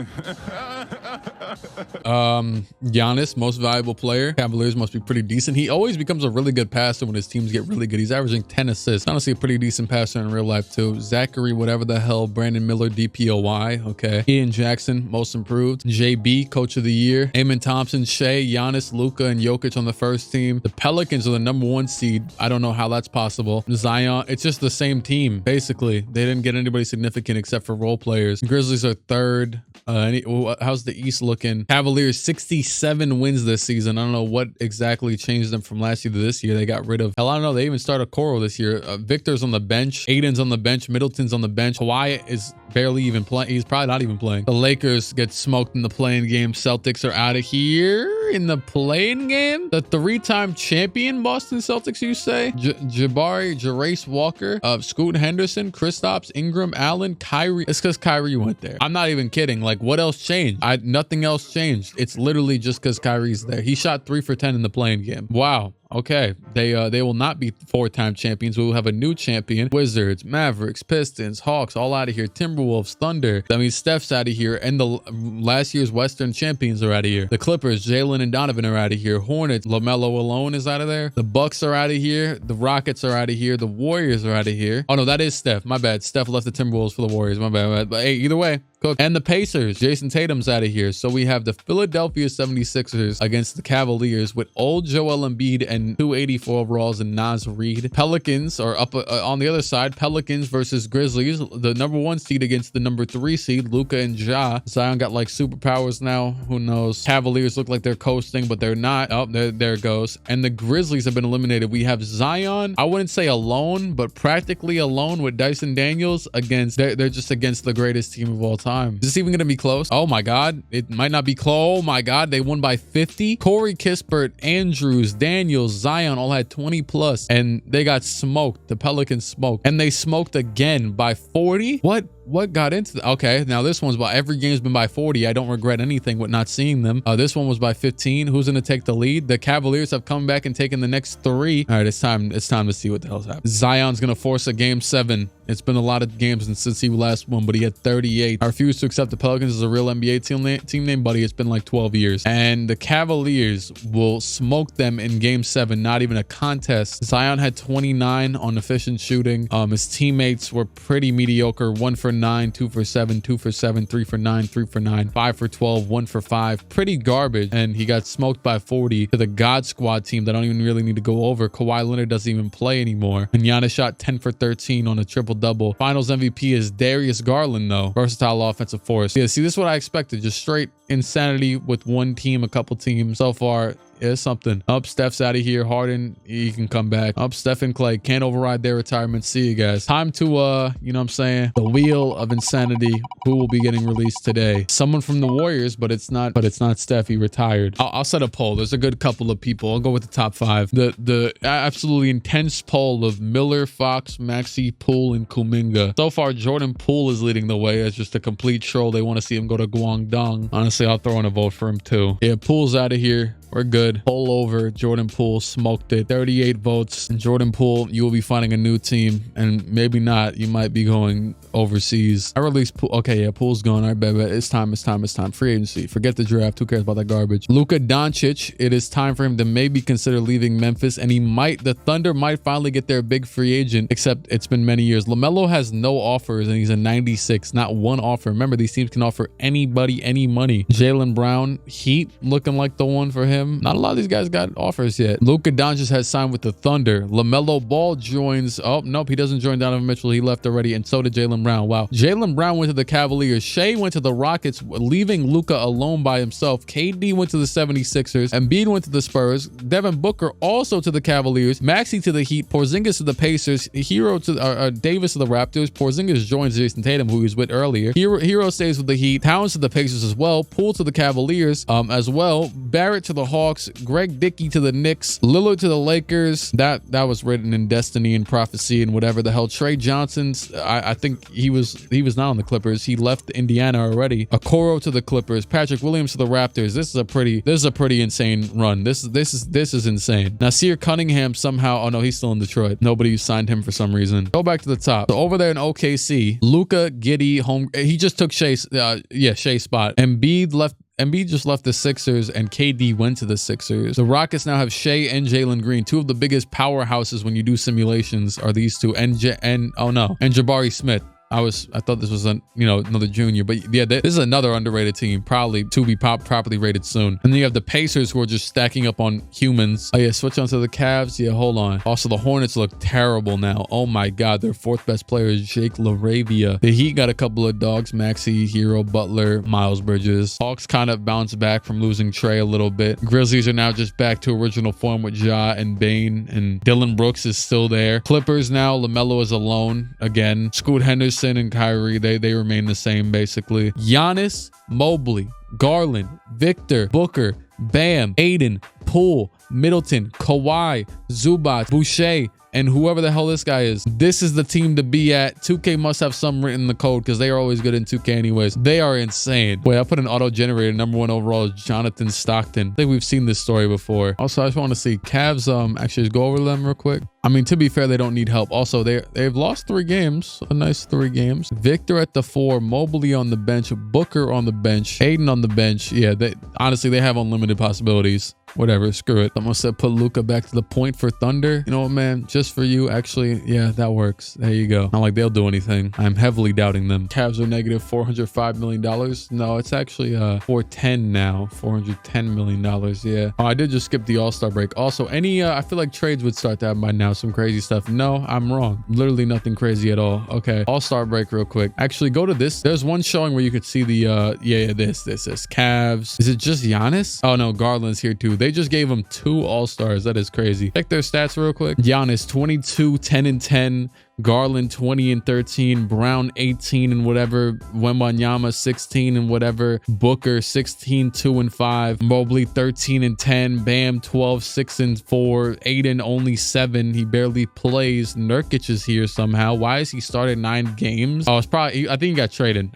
Giannis, most valuable player. Cavaliers must be pretty decent. He always becomes a really good passer when his teams get really good. He's averaging 10 assists. Honestly, a pretty decent passer in real life too. Zachary, whatever the hell. Brandon Miller, DPOY. Okay. Ian Jackson, most improved. JB, coach of the year. Eamon Thompson, Shea, Giannis, Luka, and Jokic on the first team. The Pelicans are the #1 seed. I don't know how that's possible. Zion, it's just the same team. Basically, they didn't get anybody significant except for role players. Grizzlies are 3rd. How's the East looking? Cavaliers 67 wins this season. I don't know what exactly changed them from last year to this year. They got rid of, hell, I don't know. They even started Coro this year. Victor's on the bench. Aiden's on the bench. Middleton's on the bench. Kawhi is barely even playing. He's probably not even playing. The Lakers get smoked in the playing game. Celtics are out of here in the playing game. The 3-time champion Boston Celtics, you say? Jabari, Jarace Walker, Scoot Henderson, Kristaps, Ingram, Allen, Kyrie. It's because Kyrie went there. I'm not even kidding. Like, what else changed? Nothing else changed. It's literally just because Kyrie's there. He shot 3 for 10 in the playing game. Wow. Okay, they will not be 4-time champions. We will have a new champion. Wizards, Mavericks, Pistons, Hawks, all out of here. Timberwolves, Thunder. I mean, Steph's out of here. And the last year's Western champions are out of here. The Clippers, Jalen and Donovan are out of here. Hornets, LaMelo alone is out of there. The Bucks are out of here. The Rockets are out of here. The Warriors are out of here. Oh, no, that is Steph. My bad. Steph left the Timberwolves for the Warriors. My bad. But hey, either way. And the Pacers, Jason Tatum's out of here. So we have the Philadelphia 76ers against the Cavaliers with old Joel Embiid and 284 overalls and Naz Reid. Pelicans are up on the other side. Pelicans versus Grizzlies, the #1 seed against the #3 seed, Luka and Ja. Zion got like superpowers now. Who knows? Cavaliers look like they're coasting, but they're not. Oh, there it goes. And the Grizzlies have been eliminated. We have Zion, I wouldn't say alone, but practically alone with Dyson Daniels against, they're just against the greatest team of all time. Is this even going to be close? Oh my God. It might not be close. Oh my God. They won by 50. Corey Kispert, Andrews, Daniels, Zion all had 20+ and they got smoked. The Pelicans smoked and they smoked again by 40. What? what got into the, okay, now this one's by, every game's been by 40. I don't regret anything with not seeing them. This one was by 15. Who's going to take the lead? The Cavaliers have come back and taken the next 3. All right, it's time to see what the hell's happening. Zion's going to force a game 7. It's been a lot of games since he last won, but he had 38. I refuse to accept the Pelicans as a real NBA team name, buddy. It's been like 12 years. And the Cavaliers will smoke them in game 7. Not even a contest. Zion had 29 on efficient shooting. His teammates were pretty mediocre. 1 for 9, 2 for 7, 2 for 7, 3 for 9, 3 for 9, 5 for 12, 1 for 5. Pretty garbage. And he got smoked by 40 to the God Squad team that I don't even really need to go over. Kawhi Leonard doesn't even play anymore. And Giannis shot 10 for 13 on a triple-double. Finals MVP is Darius Garland, though. Versatile offensive force. Yeah, see, this is what I expected. Just straight insanity with one team, a couple teams. So far, it's something. Up, Steph's out of here. Harden, he can come back. Up, Steph and Clay can't override their retirement. See you guys. Time to, you know what I'm saying? The wheel of insanity. Who will be getting released today? Someone from the Warriors, but it's not Steph. He retired. I'll set a poll. There's a good couple of people. I'll go with the top 5. The absolutely intense poll of Miller, Fox, Maxey, Poole, and Kuminga. So far, Jordan Poole is leading the way as just a complete troll. They want to see him go to Guangdong. Honestly, I'll throw in a vote for him too. Yeah, Poole's out of here. We're good. Poll over. Jordan Poole smoked it. 38 votes. And Jordan Poole, you will be finding a new team. And maybe not. You might be going overseas. I released Poole. Okay, yeah, Poole's gone. All right, baby. It's time. Free agency. Forget the draft. Who cares about that garbage? Luka Doncic. It is time for him to maybe consider leaving Memphis. And the Thunder might finally get their big free agent. Except it's been many years. LaMelo has no offers and he's a 96. Not one offer. Remember, these teams can offer anybody any money. Jaylen Brown, Heat looking like the one for him. Not a lot of these guys got offers yet. Luka Doncic has signed with the Thunder. LaMelo Ball joins. Oh, nope. He doesn't join Donovan Mitchell. He left already. And so did Jaylen Brown. Wow. Jaylen Brown went to the Cavaliers. Shea went to the Rockets, leaving Luka alone by himself. KD went to the 76ers. Embiid went to the Spurs. Devin Booker also to the Cavaliers. Maxey to the Heat. Porzingis to the Pacers. Hero to Davis to the Raptors. Porzingis joins Jason Tatum, who he was with earlier. Hero stays with the Heat. Towns to the Pacers as well. Poole to the Cavaliers as well. Barrett to the Hawks. Greg Dickey to the Knicks. Lillard to the Lakers. That was written in destiny and prophecy and whatever the hell. Trey Johnson's, I think he was not on the Clippers. He left Indiana already. Okoro to the Clippers. Patrick Williams to the Raptors. This is a pretty insane run. This is insane. Nasir Cunningham somehow, oh no, he's still in Detroit. Nobody signed him for some reason. Go back to the top. So over there in OKC, Luka, Giddey, he just took Shay's spot. Embiid just left the Sixers and KD went to the Sixers. The Rockets now have Shea and Jalen Green. Two of the biggest powerhouses when you do simulations are these two. And Jabari Smith. I thought this was another junior, but yeah, this is another underrated team, probably to be properly rated soon. And then you have the Pacers who are just stacking up on humans. Oh yeah, switch on to the Cavs. Yeah, hold on. Also, the Hornets look terrible now. Oh my God, their 4th best player is Jake LaRavia. The Heat got a couple of dogs: Maxey, Hero, Butler, Miles Bridges. Hawks kind of bounced back from losing Trey a little bit. Grizzlies are now just back to original form with Ja and Bane, and Dylan Brooks is still there. Clippers now, LaMelo is alone again. Scoot Henderson and Kyrie, they remain the same basically. Giannis, Mobley, Garland, Victor, Booker, Bam, Aiden, Poole, Middleton, Kawhi, Zubac, Boucher, and whoever the hell this guy is. This is the team to be at. 2K must have some written in the code because they are always good in 2K anyways. They are insane. Wait, I put an auto-generator. Number 1 overall is Jonathan Stockton. I think we've seen this story before. Also, I just want to see Cavs, actually just go over them real quick. I mean, to be fair, they don't need help. Also, they've lost 3 games. A nice 3 games. Victor at the 4, Mobley on the bench, Booker on the bench, Aiden on the bench. Yeah, honestly, they have unlimited possibilities. Whatever, screw it. I'm gonna put Luka back to the point for Thunder. You know what, man? Just for you, actually, yeah, that works. There you go. Not like they'll do anything. I'm heavily doubting them. Cavs are negative $405 million. No, it's actually 410 now. $410 million. Yeah. Oh, I did just skip the All-Star break. Also, I feel like trades would start to happen by now. Some crazy stuff. No, I'm wrong. Literally nothing crazy at all. Okay. All-Star break real quick. Actually, go to this. There's one showing where you could see the this Cavs. Is it just Giannis? Oh no, Garland's here too. They just gave him 2 All-Stars. That is crazy. Check their stats real quick. Giannis, 22, 10 and 10. Garland 20 and 13, Brown 18 and whatever, Wembanyama 16 and whatever, Booker 16, 2 and 5, Mobley 13 and 10, Bam 12, 6 and 4, Aiden only 7. He barely plays. Nurkic is here somehow. Why is he started 9 games? Oh, it's probably, I think he got traded.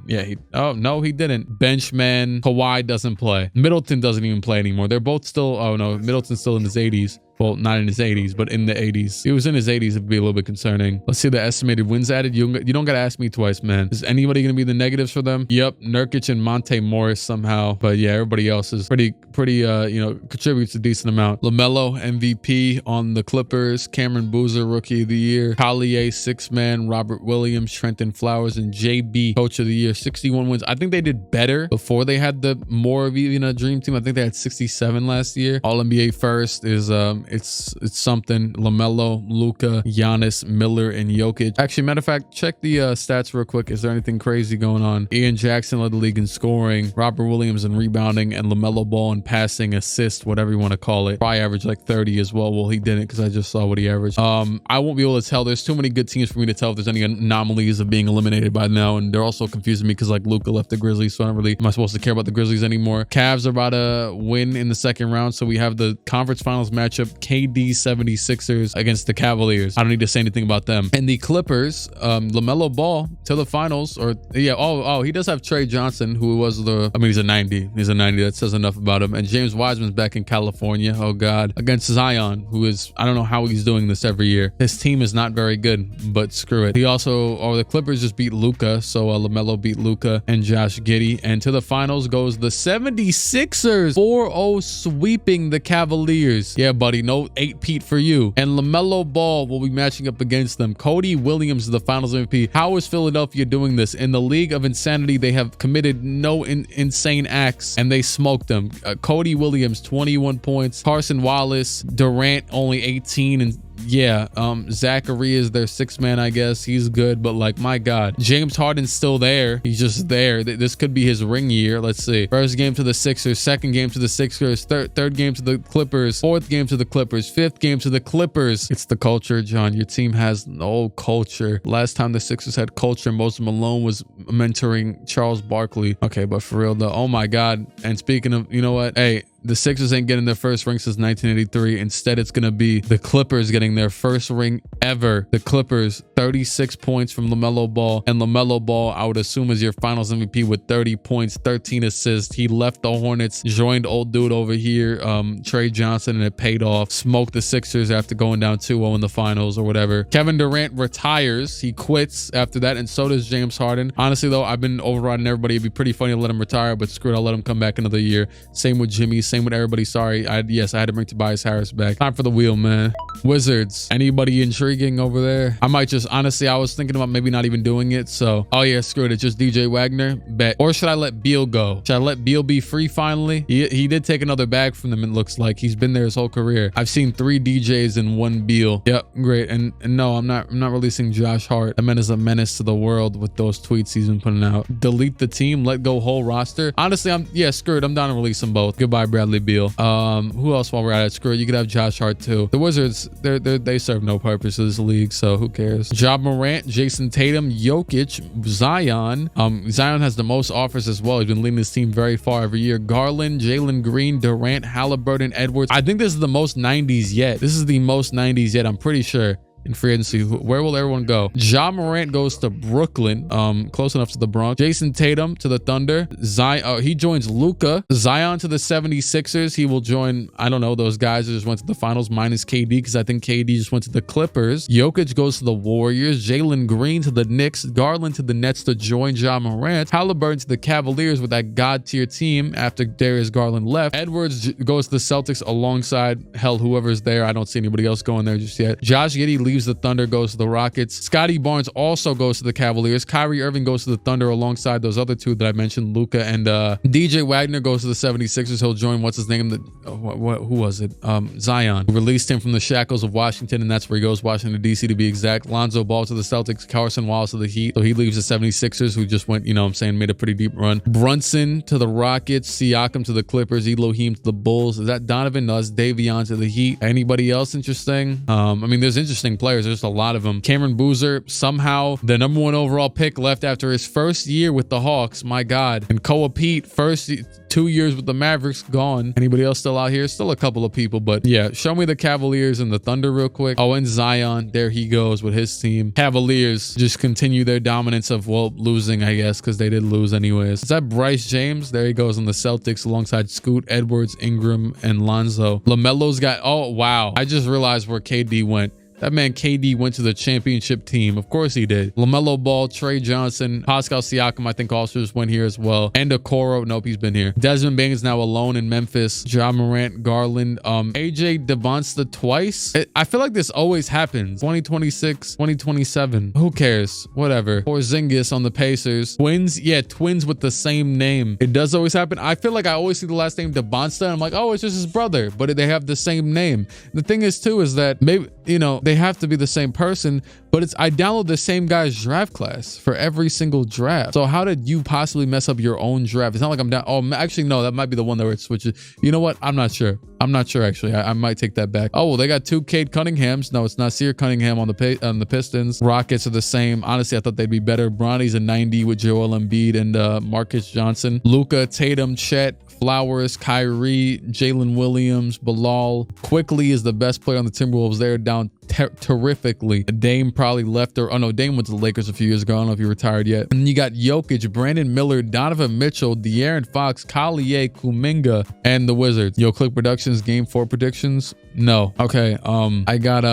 Yeah, oh no, he didn't. Benchman. Kawhi doesn't play. Middleton doesn't even play anymore. They're both still, oh no, Middleton's still in his 80s. Well, not in his 80s, but in the 80s. If he was in his 80s, it'd be a little bit concerning. Let's see the estimated wins added. You don't got to ask me twice, man. Is anybody going to be the negatives for them? Yep, Nurkic and Monte Morris somehow. But yeah, everybody else is pretty, contributes a decent amount. LaMelo, MVP on the Clippers. Cameron Boozer, Rookie of the Year. Collier, 6-man. Robert Williams, Trenton Flowers, and JB, Coach of the Year. 61 wins. I think they did better before they had the more of even a dream team. I think they had 67 last year. All-NBA first is, it's something. LaMelo, Luka, Giannis, Miller, and Jokic. Actually, matter of fact, check the stats real quick. Is there anything crazy going on? Ian Jackson led the league in scoring, Robert Williams in rebounding, and LaMelo Ball in passing, assist, whatever you want to call it. Probably averaged like 30 as well. Well, he didn't because I just saw what he averaged. I won't be able to tell. There's too many good teams for me to tell if there's any anomalies of being eliminated by now, and they're also confusing me because like Luka left the Grizzlies, so I don't really, am I supposed to care about the Grizzlies anymore? Cavs are about to win in the second round, so we have the conference finals matchup. KD 76ers against the Cavaliers. I don't need to say anything about them. And the Clippers, LaMelo Ball to the finals, or yeah, oh, he does have Trey Johnson, who was he's a 90. He's a 90. That says enough about him. And James Wiseman's back in California. Oh God, against Zion, who is, I don't know how he's doing this every year. His team is not very good, but screw it. He also, the Clippers just beat Luka, so LaMelo beat Luka and Josh Giddey. And to the finals goes the 76ers, 4-0 sweeping the Cavaliers. Yeah, buddy, no 8-peat for you. And LaMelo Ball will be matching up against them. Cody Williams is the finals MVP. How is Philadelphia doing this? In the League of Insanity, they have committed no insane acts, and they smoked them. Cody Williams, 21 points. Carson Wallace, Durant, only 18, and yeah, Zachary is their 6-man, I guess. He's good, but like, my God. James Harden's still there. He's just there. This could be his ring year. Let's see. First game to the Sixers, second game to the Sixers, third game to the Clippers, fourth game to the Clippers, fifth game to the Clippers. It's the culture, John. Your team has no culture. Last time the Sixers had culture, Moses Malone was mentoring Charles Barkley. Okay, but for real though, oh my God. And speaking of, you know what? Hey, the Sixers ain't getting their first ring since 1983. Instead, it's going to be the Clippers getting their first ring ever. The Clippers, 36 points from LaMelo Ball. And LaMelo Ball, I would assume, is your finals MVP with 30 points, 13 assists. He left the Hornets, joined old dude over here, Trey Johnson, and it paid off. Smoked the Sixers after going down 2-0 in the finals or whatever. Kevin Durant retires. He quits after that, and so does James Harden. Honestly, though, I've been overriding everybody. It'd be pretty funny to let him retire, but screw it, I'll let him come back another year. Same with Jimmy. Same with everybody. Sorry. Yes, I had to bring Tobias Harris back. Time for the wheel, man. Wizards. Anybody intriguing over there? I might just, honestly, I was thinking about maybe not even doing it. So, oh yeah, screw it. It's just DJ Wagner. Bet. Or should I let Beal go? Should I let Beal be free finally? He did take another bag from them, it looks like. He's been there his whole career. I've seen 3 DJs and 1 Beal. Yep, great. And no, I'm not releasing Josh Hart. That man is a menace to the world with those tweets he's been putting out. Delete the team, let go whole roster. Honestly, screw it. I'm down to release them both. Goodbye, Bradley Beal. Who else while we're at it? Screw it. You could have Josh Hart too. The Wizards, they serve no purpose to this league, so who cares? Ja Morant, Jason Tatum, Jokic, Zion. Zion has the most offers as well. He's been leading his team very far every year. Garland, Jalen Green, Durant, Halliburton, Edwards. I think this is the most 90s yet. This is the most 90s yet, I'm pretty sure. In free agency, where will everyone go? Ja Morant goes to Brooklyn, close enough to the Bronx. Jason Tatum to the Thunder. Zion, he joins Luka. Zion to the 76ers. He will join, I don't know, those guys that just went to the finals minus KD, because I think KD just went to the Clippers. Jokic goes to the Warriors. Jalen Green to the Knicks. Garland to the Nets to join Ja Morant. Halliburton to the Cavaliers with that god tier team after Darius Garland left. Edwards goes to the Celtics alongside, hell, whoever's there. I don't see anybody else going there just yet. Josh Giddey leaves the Thunder, goes to the Rockets. Scotty Barnes also goes to the Cavaliers. Kyrie Irving goes to the Thunder alongside those other two that I mentioned, Luka, and DJ Wagner goes to the 76ers. He'll join, what's his name? Who was it? Zion. Released him from the shackles of Washington, and that's where he goes, Washington, D.C. to be exact. Lonzo Ball to the Celtics. Carson Wallace to the Heat. So he leaves the 76ers, who just went, made a pretty deep run. Brunson to the Rockets. Siakam to the Clippers. Elohim to the Bulls. Is that Donovan? No, that's Davion to the Heat. Anybody else interesting? There's interesting players. There's a lot of them. Cameron Boozer, somehow the #1 overall pick, left after his first year with the Hawks. My God. And Koa Pete, first 2 years with the Mavericks, gone. Anybody else still out here? Still a couple of people, but yeah, show me the Cavaliers and the Thunder real quick. Oh, and Zion, there he goes with his team. Cavaliers just continue their dominance of, well, losing, I guess, because they did lose anyways. Is that Bryce James? There he goes on the Celtics alongside Scoot, Edwards, Ingram, and Lonzo. LaMelo's got, oh, wow. I just realized where KD went. That man KD went to the championship team. Of course he did. LaMelo Ball, Trey Johnson, Pascal Siakam, I think also just went here as well. And Okoro, nope, he's been here. Desmond Bain is now alone in Memphis. Ja Morant, Garland, AJ Devonsta twice. I feel like this always happens. 2026, 2027. Who cares? Whatever. Porzingis on the Pacers. Twins, yeah, twins with the same name. It does always happen. I feel like I always see the last name Devonsta, and I'm like, oh, it's just his brother, but they have the same name. The thing is too is that maybe, you know, they have to be the same person, but I download the same guy's draft class for every single draft. So how did you possibly mess up your own draft? It's not like I'm down. Oh, actually, no, that might be the one that where it switches. You know what? I'm not sure. I'm not sure, actually. I might take that back. Oh, well, they got 2 Cade Cunninghams. No, it's Nasir Cunningham on the Pistons. Rockets are the same. Honestly, I thought they'd be better. Bronny's a 90 with Joel Embiid and Marcus Johnson. Luka, Tatum, Chet, Flowers, Kyrie, Jalen Williams, Bilal. Quickly is the best player on the Timberwolves. They're down terrifically. Dame probably left, or oh no, Dame went to the Lakers a few years ago. I don't know if he retired yet. And you got Jokic, Brandon Miller, Donovan Mitchell, De'Aaron Fox, Collier, Kuminga, and the Wizards. Yo, Clique Productions game 4 predictions. No. Okay. I got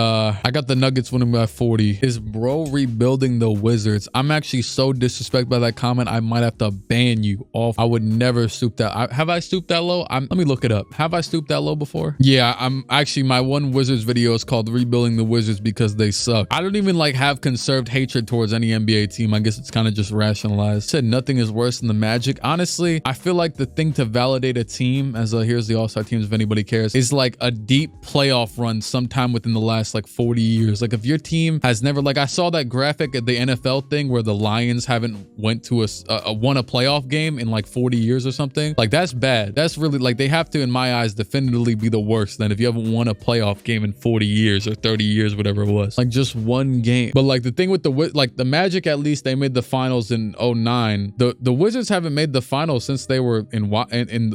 the Nuggets winning by 40. Is bro rebuilding the Wizards? I'm actually so disrespected by that comment. I might have to ban you off. I would never stoop that. Have I stooped that low? Let me look it up. Have I stooped that low before? Yeah, I'm actually, my one Wizards video is called Rebuilding the Wizards because they suck. I don't even like have conserved hatred towards any NBA team. I guess it's kind of just rationalized. Said nothing is worse than the Magic. Honestly, I feel like the thing to validate a team, as here's the All-Star teams if anybody cares, is like a deep playoff run sometime within the last like 40 years. Like if your team has never, like I saw that graphic at the NFL thing where the Lions haven't went to won a playoff game in like 40 years or something. Like that's bad. That's really like, they have to, in my eyes, definitively be the worst then if you haven't won a playoff game in 40 years or 30 years, whatever it was. Like just one game. But like the thing with the Magic, at least they made the finals in 09. The Wizards haven't made the finals since they were in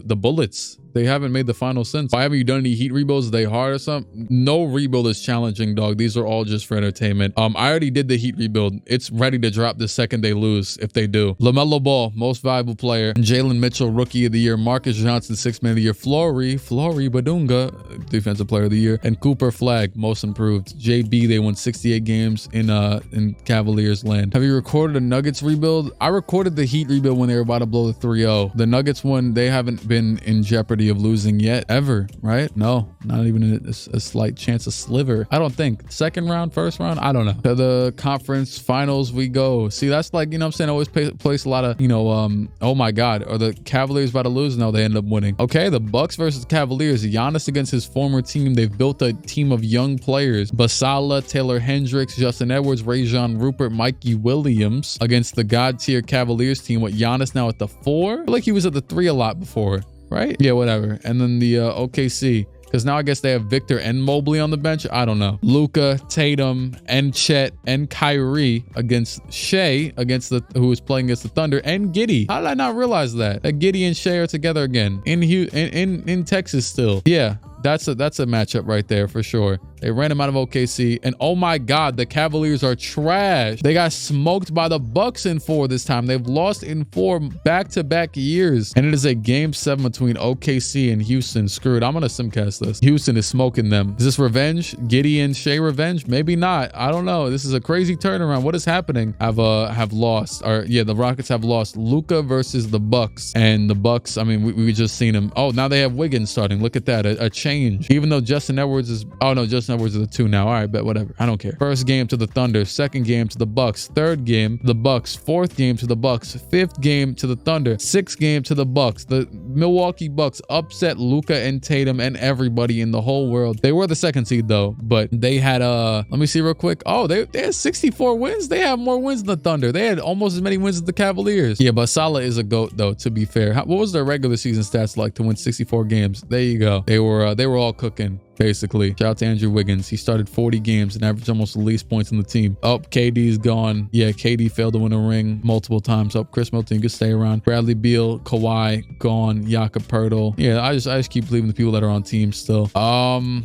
the Bullets. They haven't made the final since. Why haven't you done any Heat rebuilds? Are they hard or something? No rebuild is challenging, dog. These are all just for entertainment. I already did the Heat rebuild. It's ready to drop the second they lose, if they do. LaMelo Ball, most valuable player. Jalen Mitchell, rookie of the year. Marcus Johnson, 6th man of the year. Flory Badunga, defensive player of the year. And Cooper Flag, most improved. JB, they won 68 games in Cavaliers land. Have you recorded a Nuggets rebuild? I recorded the Heat rebuild when they were about to blow the 3-0. The Nuggets one, they haven't been in jeopardy of losing yet, ever, right? No, not even a slight chance, a sliver. I don't think. Second round, first round, I don't know. To the conference finals we go. See, that's like, you know what I'm saying, I always place a lot of, you know, oh my God, are the Cavaliers about to lose? No, they end up winning. Okay, the Bucks versus Cavaliers. Giannis against his former team. They've built a team of young players. Basala, Taylor Hendricks, Justin Edwards, Rajon Rupert, Mikey Williams against the God tier Cavaliers team with Giannis now at the 4. I feel like he was at the 3 a lot before. Right? Yeah, whatever. And then the OKC, because now I guess they have Victor and Mobley on the bench. I don't know. Luka, Tatum, and Chet, and Kyrie against Shea, who is playing against the Thunder, and Giddey. How did I not realize that Giddey and Shea are together again in Texas still? Yeah. That's a matchup right there for sure. They ran him out of OKC, and oh my God, the Cavaliers are trash. They got smoked by the Bucks in 4 this time. They've lost in 4 back-to-back years, and it is a game 7 between OKC and Houston. Screwed. I'm gonna simcast this. Houston is smoking them. Is this revenge? Giddey and Shea revenge? Maybe not. I don't know. This is a crazy turnaround. What is happening? Have lost, or yeah, the Rockets have lost. Luka versus the Bucks, and the Bucks. I mean, we just seen him. Oh, now they have Wiggins starting. Look at that. A change. Even though Justin Edwards is, oh no, Justin Edwards is the 2 now. All right, bet whatever. I don't care. First game to the Thunder, second game to the Bucks, third game to the Bucks, fourth game to the Bucks, fifth game to the Thunder, sixth game to the Bucks. The Milwaukee Bucks upset Luka and Tatum and everybody in the whole world. They were the 2nd seed though, but they had let me see real quick. Oh, they had 64 wins. They have more wins than the Thunder. They had almost as many wins as the Cavaliers. Yeah, but Salah is a GOAT though, to be fair. What was their regular season stats like to win 64 games? There you go. They were all cooking. basically. Shout out to Andrew Wiggins. He started 40 games and averaged almost the least points on the team. Oh, KD's gone. Yeah, KD failed to win a ring multiple times. Oh, Chris Middleton, you can stay around. Bradley Beal, Kawhi, gone. Jakob Poeltl. Yeah, I just keep believing the people that are on teams still.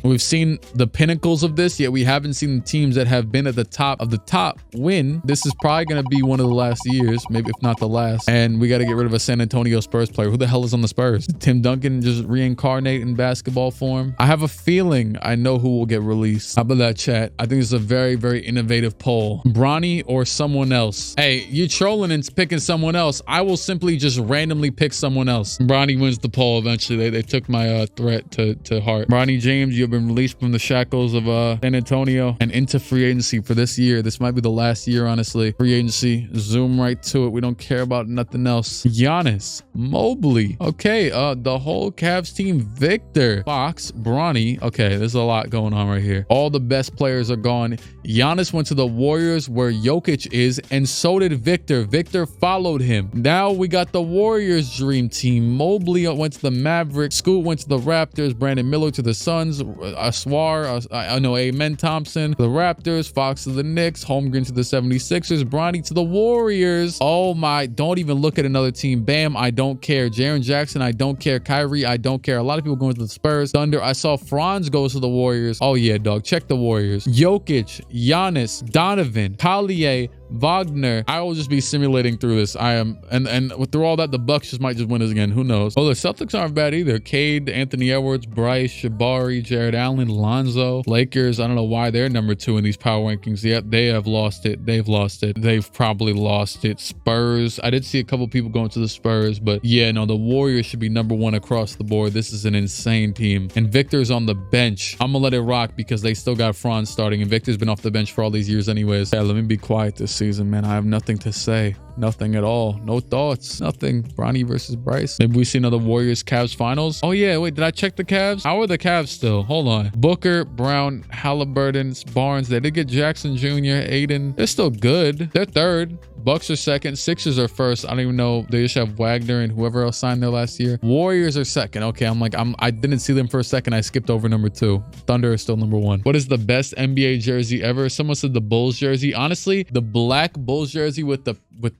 We've seen the pinnacles of this, yet we haven't seen the teams that have been at the top of the top win. This is probably going to be one of the last years, maybe if not the last. And we got to get rid of a San Antonio Spurs player. Who the hell is on the Spurs? Did Tim Duncan just reincarnate in basketball form? I have a feeling I know who will get released. How about that, chat? I think it's a very, very innovative poll. Bronny or someone else? Hey, you trolling and picking someone else. I will simply just randomly pick someone else. Bronny wins the poll eventually. They took my threat to heart. Bronny James, you have been released from the shackles of San Antonio and into free agency for this year. This might be the last year, honestly. Free agency. Zoom right to it. We don't care about nothing else. Giannis, Mobley. Okay, the whole Cavs team. Victor, Fox, Bronny. Okay, there's a lot going on right here. All the best players are gone. Giannis went to the Warriors where Jokic is, and so did Victor. Victor followed him. Now we got the Warriors dream team. Mobley went to the Mavericks. Scoot went to the Raptors. Brandon Miller to the Suns. Amen Thompson to the Raptors. Fox to the Knicks. Holmgren to the 76ers. Bronny to the Warriors. Oh my, don't even look at another team. Bam, I don't care. Jaren Jackson, I don't care. Kyrie, I don't care. A lot of people going to the Spurs. Thunder, I saw Franz goes to the Warriors. Oh yeah, dog, check the Warriors. Jokic, Giannis, Donovan, Collier, Wagner. I will just be simulating through this. I am, and through all that, the Bucks just might just win this again. Who knows? Oh, the Celtics aren't bad either. Cade, Anthony Edwards, Bryce, Jabari, Jared Allen, Lonzo. Lakers, I don't know why they're number 2 in these power rankings. Yep, they have lost it. They've lost it. They've probably lost it. Spurs, I did see a couple people going to the Spurs, but yeah, no, the Warriors should be number 1 across the board. This is an insane team. And Victor's on the bench. I'm gonna let it rock because they still got Franz starting, and Victor's been off the bench for all these years anyways. Yeah, let me be quiet this season, man. I have nothing to say. Nothing at all. No thoughts. Nothing. Bronny versus Bryce. Maybe we see another Warriors Cavs finals. Oh yeah, wait, did I check the Cavs? How are the Cavs still? Hold on. Booker, Brown, Halliburton, Barnes. They did get Jackson Jr., Aiden. They're still good. They're 3rd. Bucks are 2nd. Sixers are 1st. I don't even know. They just have Wagner and whoever else signed there last year. Warriors are 2nd. Okay, I didn't see them for a second. I skipped over number 2. Thunder is still number 1. What is the best NBA jersey ever? Someone said the Bulls jersey. Honestly, the black Bulls jersey with the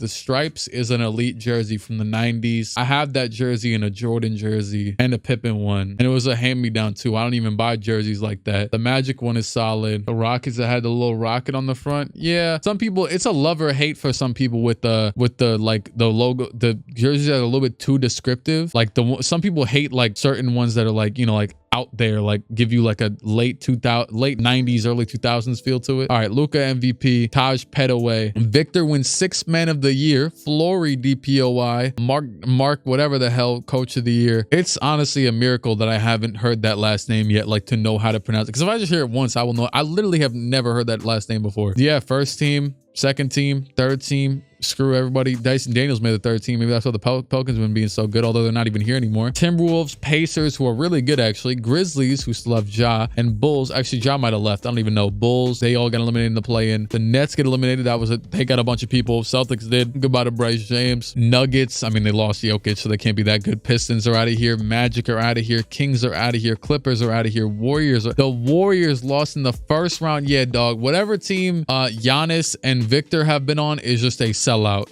stripes is an elite jersey from the 90s. I have that jersey and a Jordan jersey and a Pippen one, and it was a hand-me-down too. I don't even buy jerseys like that. The Magic one is solid. The Rockets that had the little rocket on the front, yeah, some people, it's a love or hate for some people with the like the logo, the jerseys that are a little bit too descriptive. Like some people hate like certain ones that are like, you know, like out there, like give you like a late 90s, early 2000s feel to it. All right, Luka MVP, Taj Petaway. Victor wins 6th man of the year. Flory DPOY. Mark whatever the hell coach of the year. It's honestly a miracle that I haven't heard that last name yet, like to know how to pronounce it. Because if I just hear it once, I will know. I literally have never heard that last name before. Yeah, 1st team, 2nd team, 3rd team. Screw everybody. Dyson Daniels made the 3rd team. Maybe that's why the Pelicans have been being so good, although they're not even here anymore. Timberwolves, Pacers, who are really good actually. Grizzlies, who still have Ja, and Bulls. Actually, Ja might have left. I don't even know. Bulls, they all got eliminated in the play-in. The Nets get eliminated. They got a bunch of people. Celtics did. Goodbye to Bryce James. Nuggets, I mean, they lost Jokic, so they can't be that good. Pistons are out of here. Magic are out of here. Kings are out of here. Clippers are out of here. The Warriors lost in the 1st round. Yeah, dog. Whatever team Giannis and Victor have been on is just a sellout.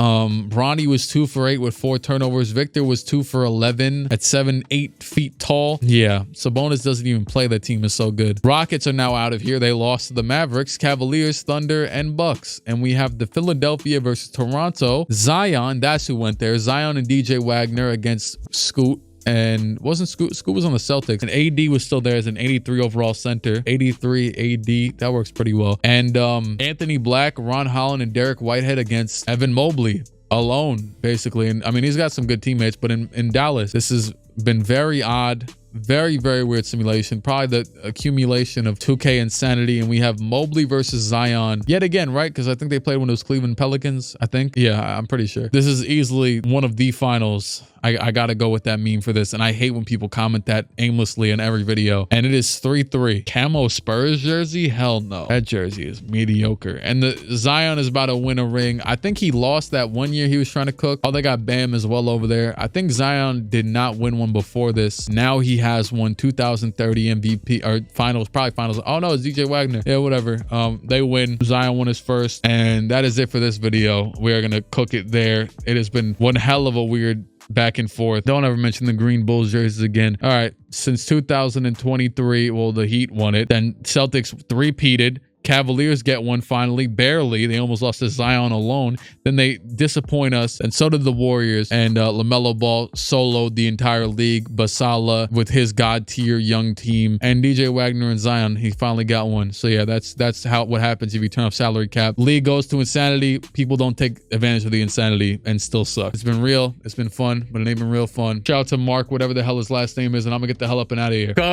Bronny was 2 for 8 with 4 turnovers. Victor was 2 for 11 at 7'8" feet tall. Yeah, Sabonis doesn't even play. That team is so good. Rockets are now out of here. They lost to the Mavericks, Cavaliers, Thunder, and Bucks. And we have the Philadelphia versus Toronto. Zion, that's who went there. Zion and DJ Wagner against Scoot. And wasn't Scoot was on the Celtics, and AD was still there as an 83 overall center. 83 AD, that works pretty well. And Anthony Black, Ron Holland, and Derek Whitehead against Evan Mobley alone, basically. And I mean, he's got some good teammates, but in Dallas, this has been very odd. Very, very weird simulation. Probably the accumulation of 2K insanity. And we have Mobley versus Zion yet again, right? Because I think they played when it was Cleveland Pelicans, I think. Yeah, I'm pretty sure. This is easily one of the finals. I gotta go with that meme for this. And I hate when people comment that aimlessly in every video. And it is 3-3. Camo Spurs jersey? Hell no. That jersey is mediocre. And the Zion is about to win a ring. I think he lost that one year he was trying to cook. Oh, they got Bam as well over there. I think Zion did not win one before this. Now he has won 2030 MVP or finals, probably finals. Oh no, it's DJ Wagner. Yeah, whatever. They win. Zion won his first. And that is it for this video. We are gonna cook it there. It has been one hell of a weird back and forth. Don't ever mention the Green Bulls jerseys again. All right, since 2023, well, the Heat won it. Then Celtics three-peated. Cavaliers get one finally, barely. They almost lost to Zion alone. Then they disappoint us, and so did the Warriors. And LaMelo Ball soloed the entire league. Basala with his god tier young team, and DJ Wagner and Zion. He finally got one. So yeah, that's what happens if you turn off salary cap. League goes to insanity. People don't take advantage of the insanity and still suck. It's been real. It's been fun, but it ain't been real fun. Shout out to Mark, whatever the hell his last name is, and I'm gonna get the hell up and out of here. Cut.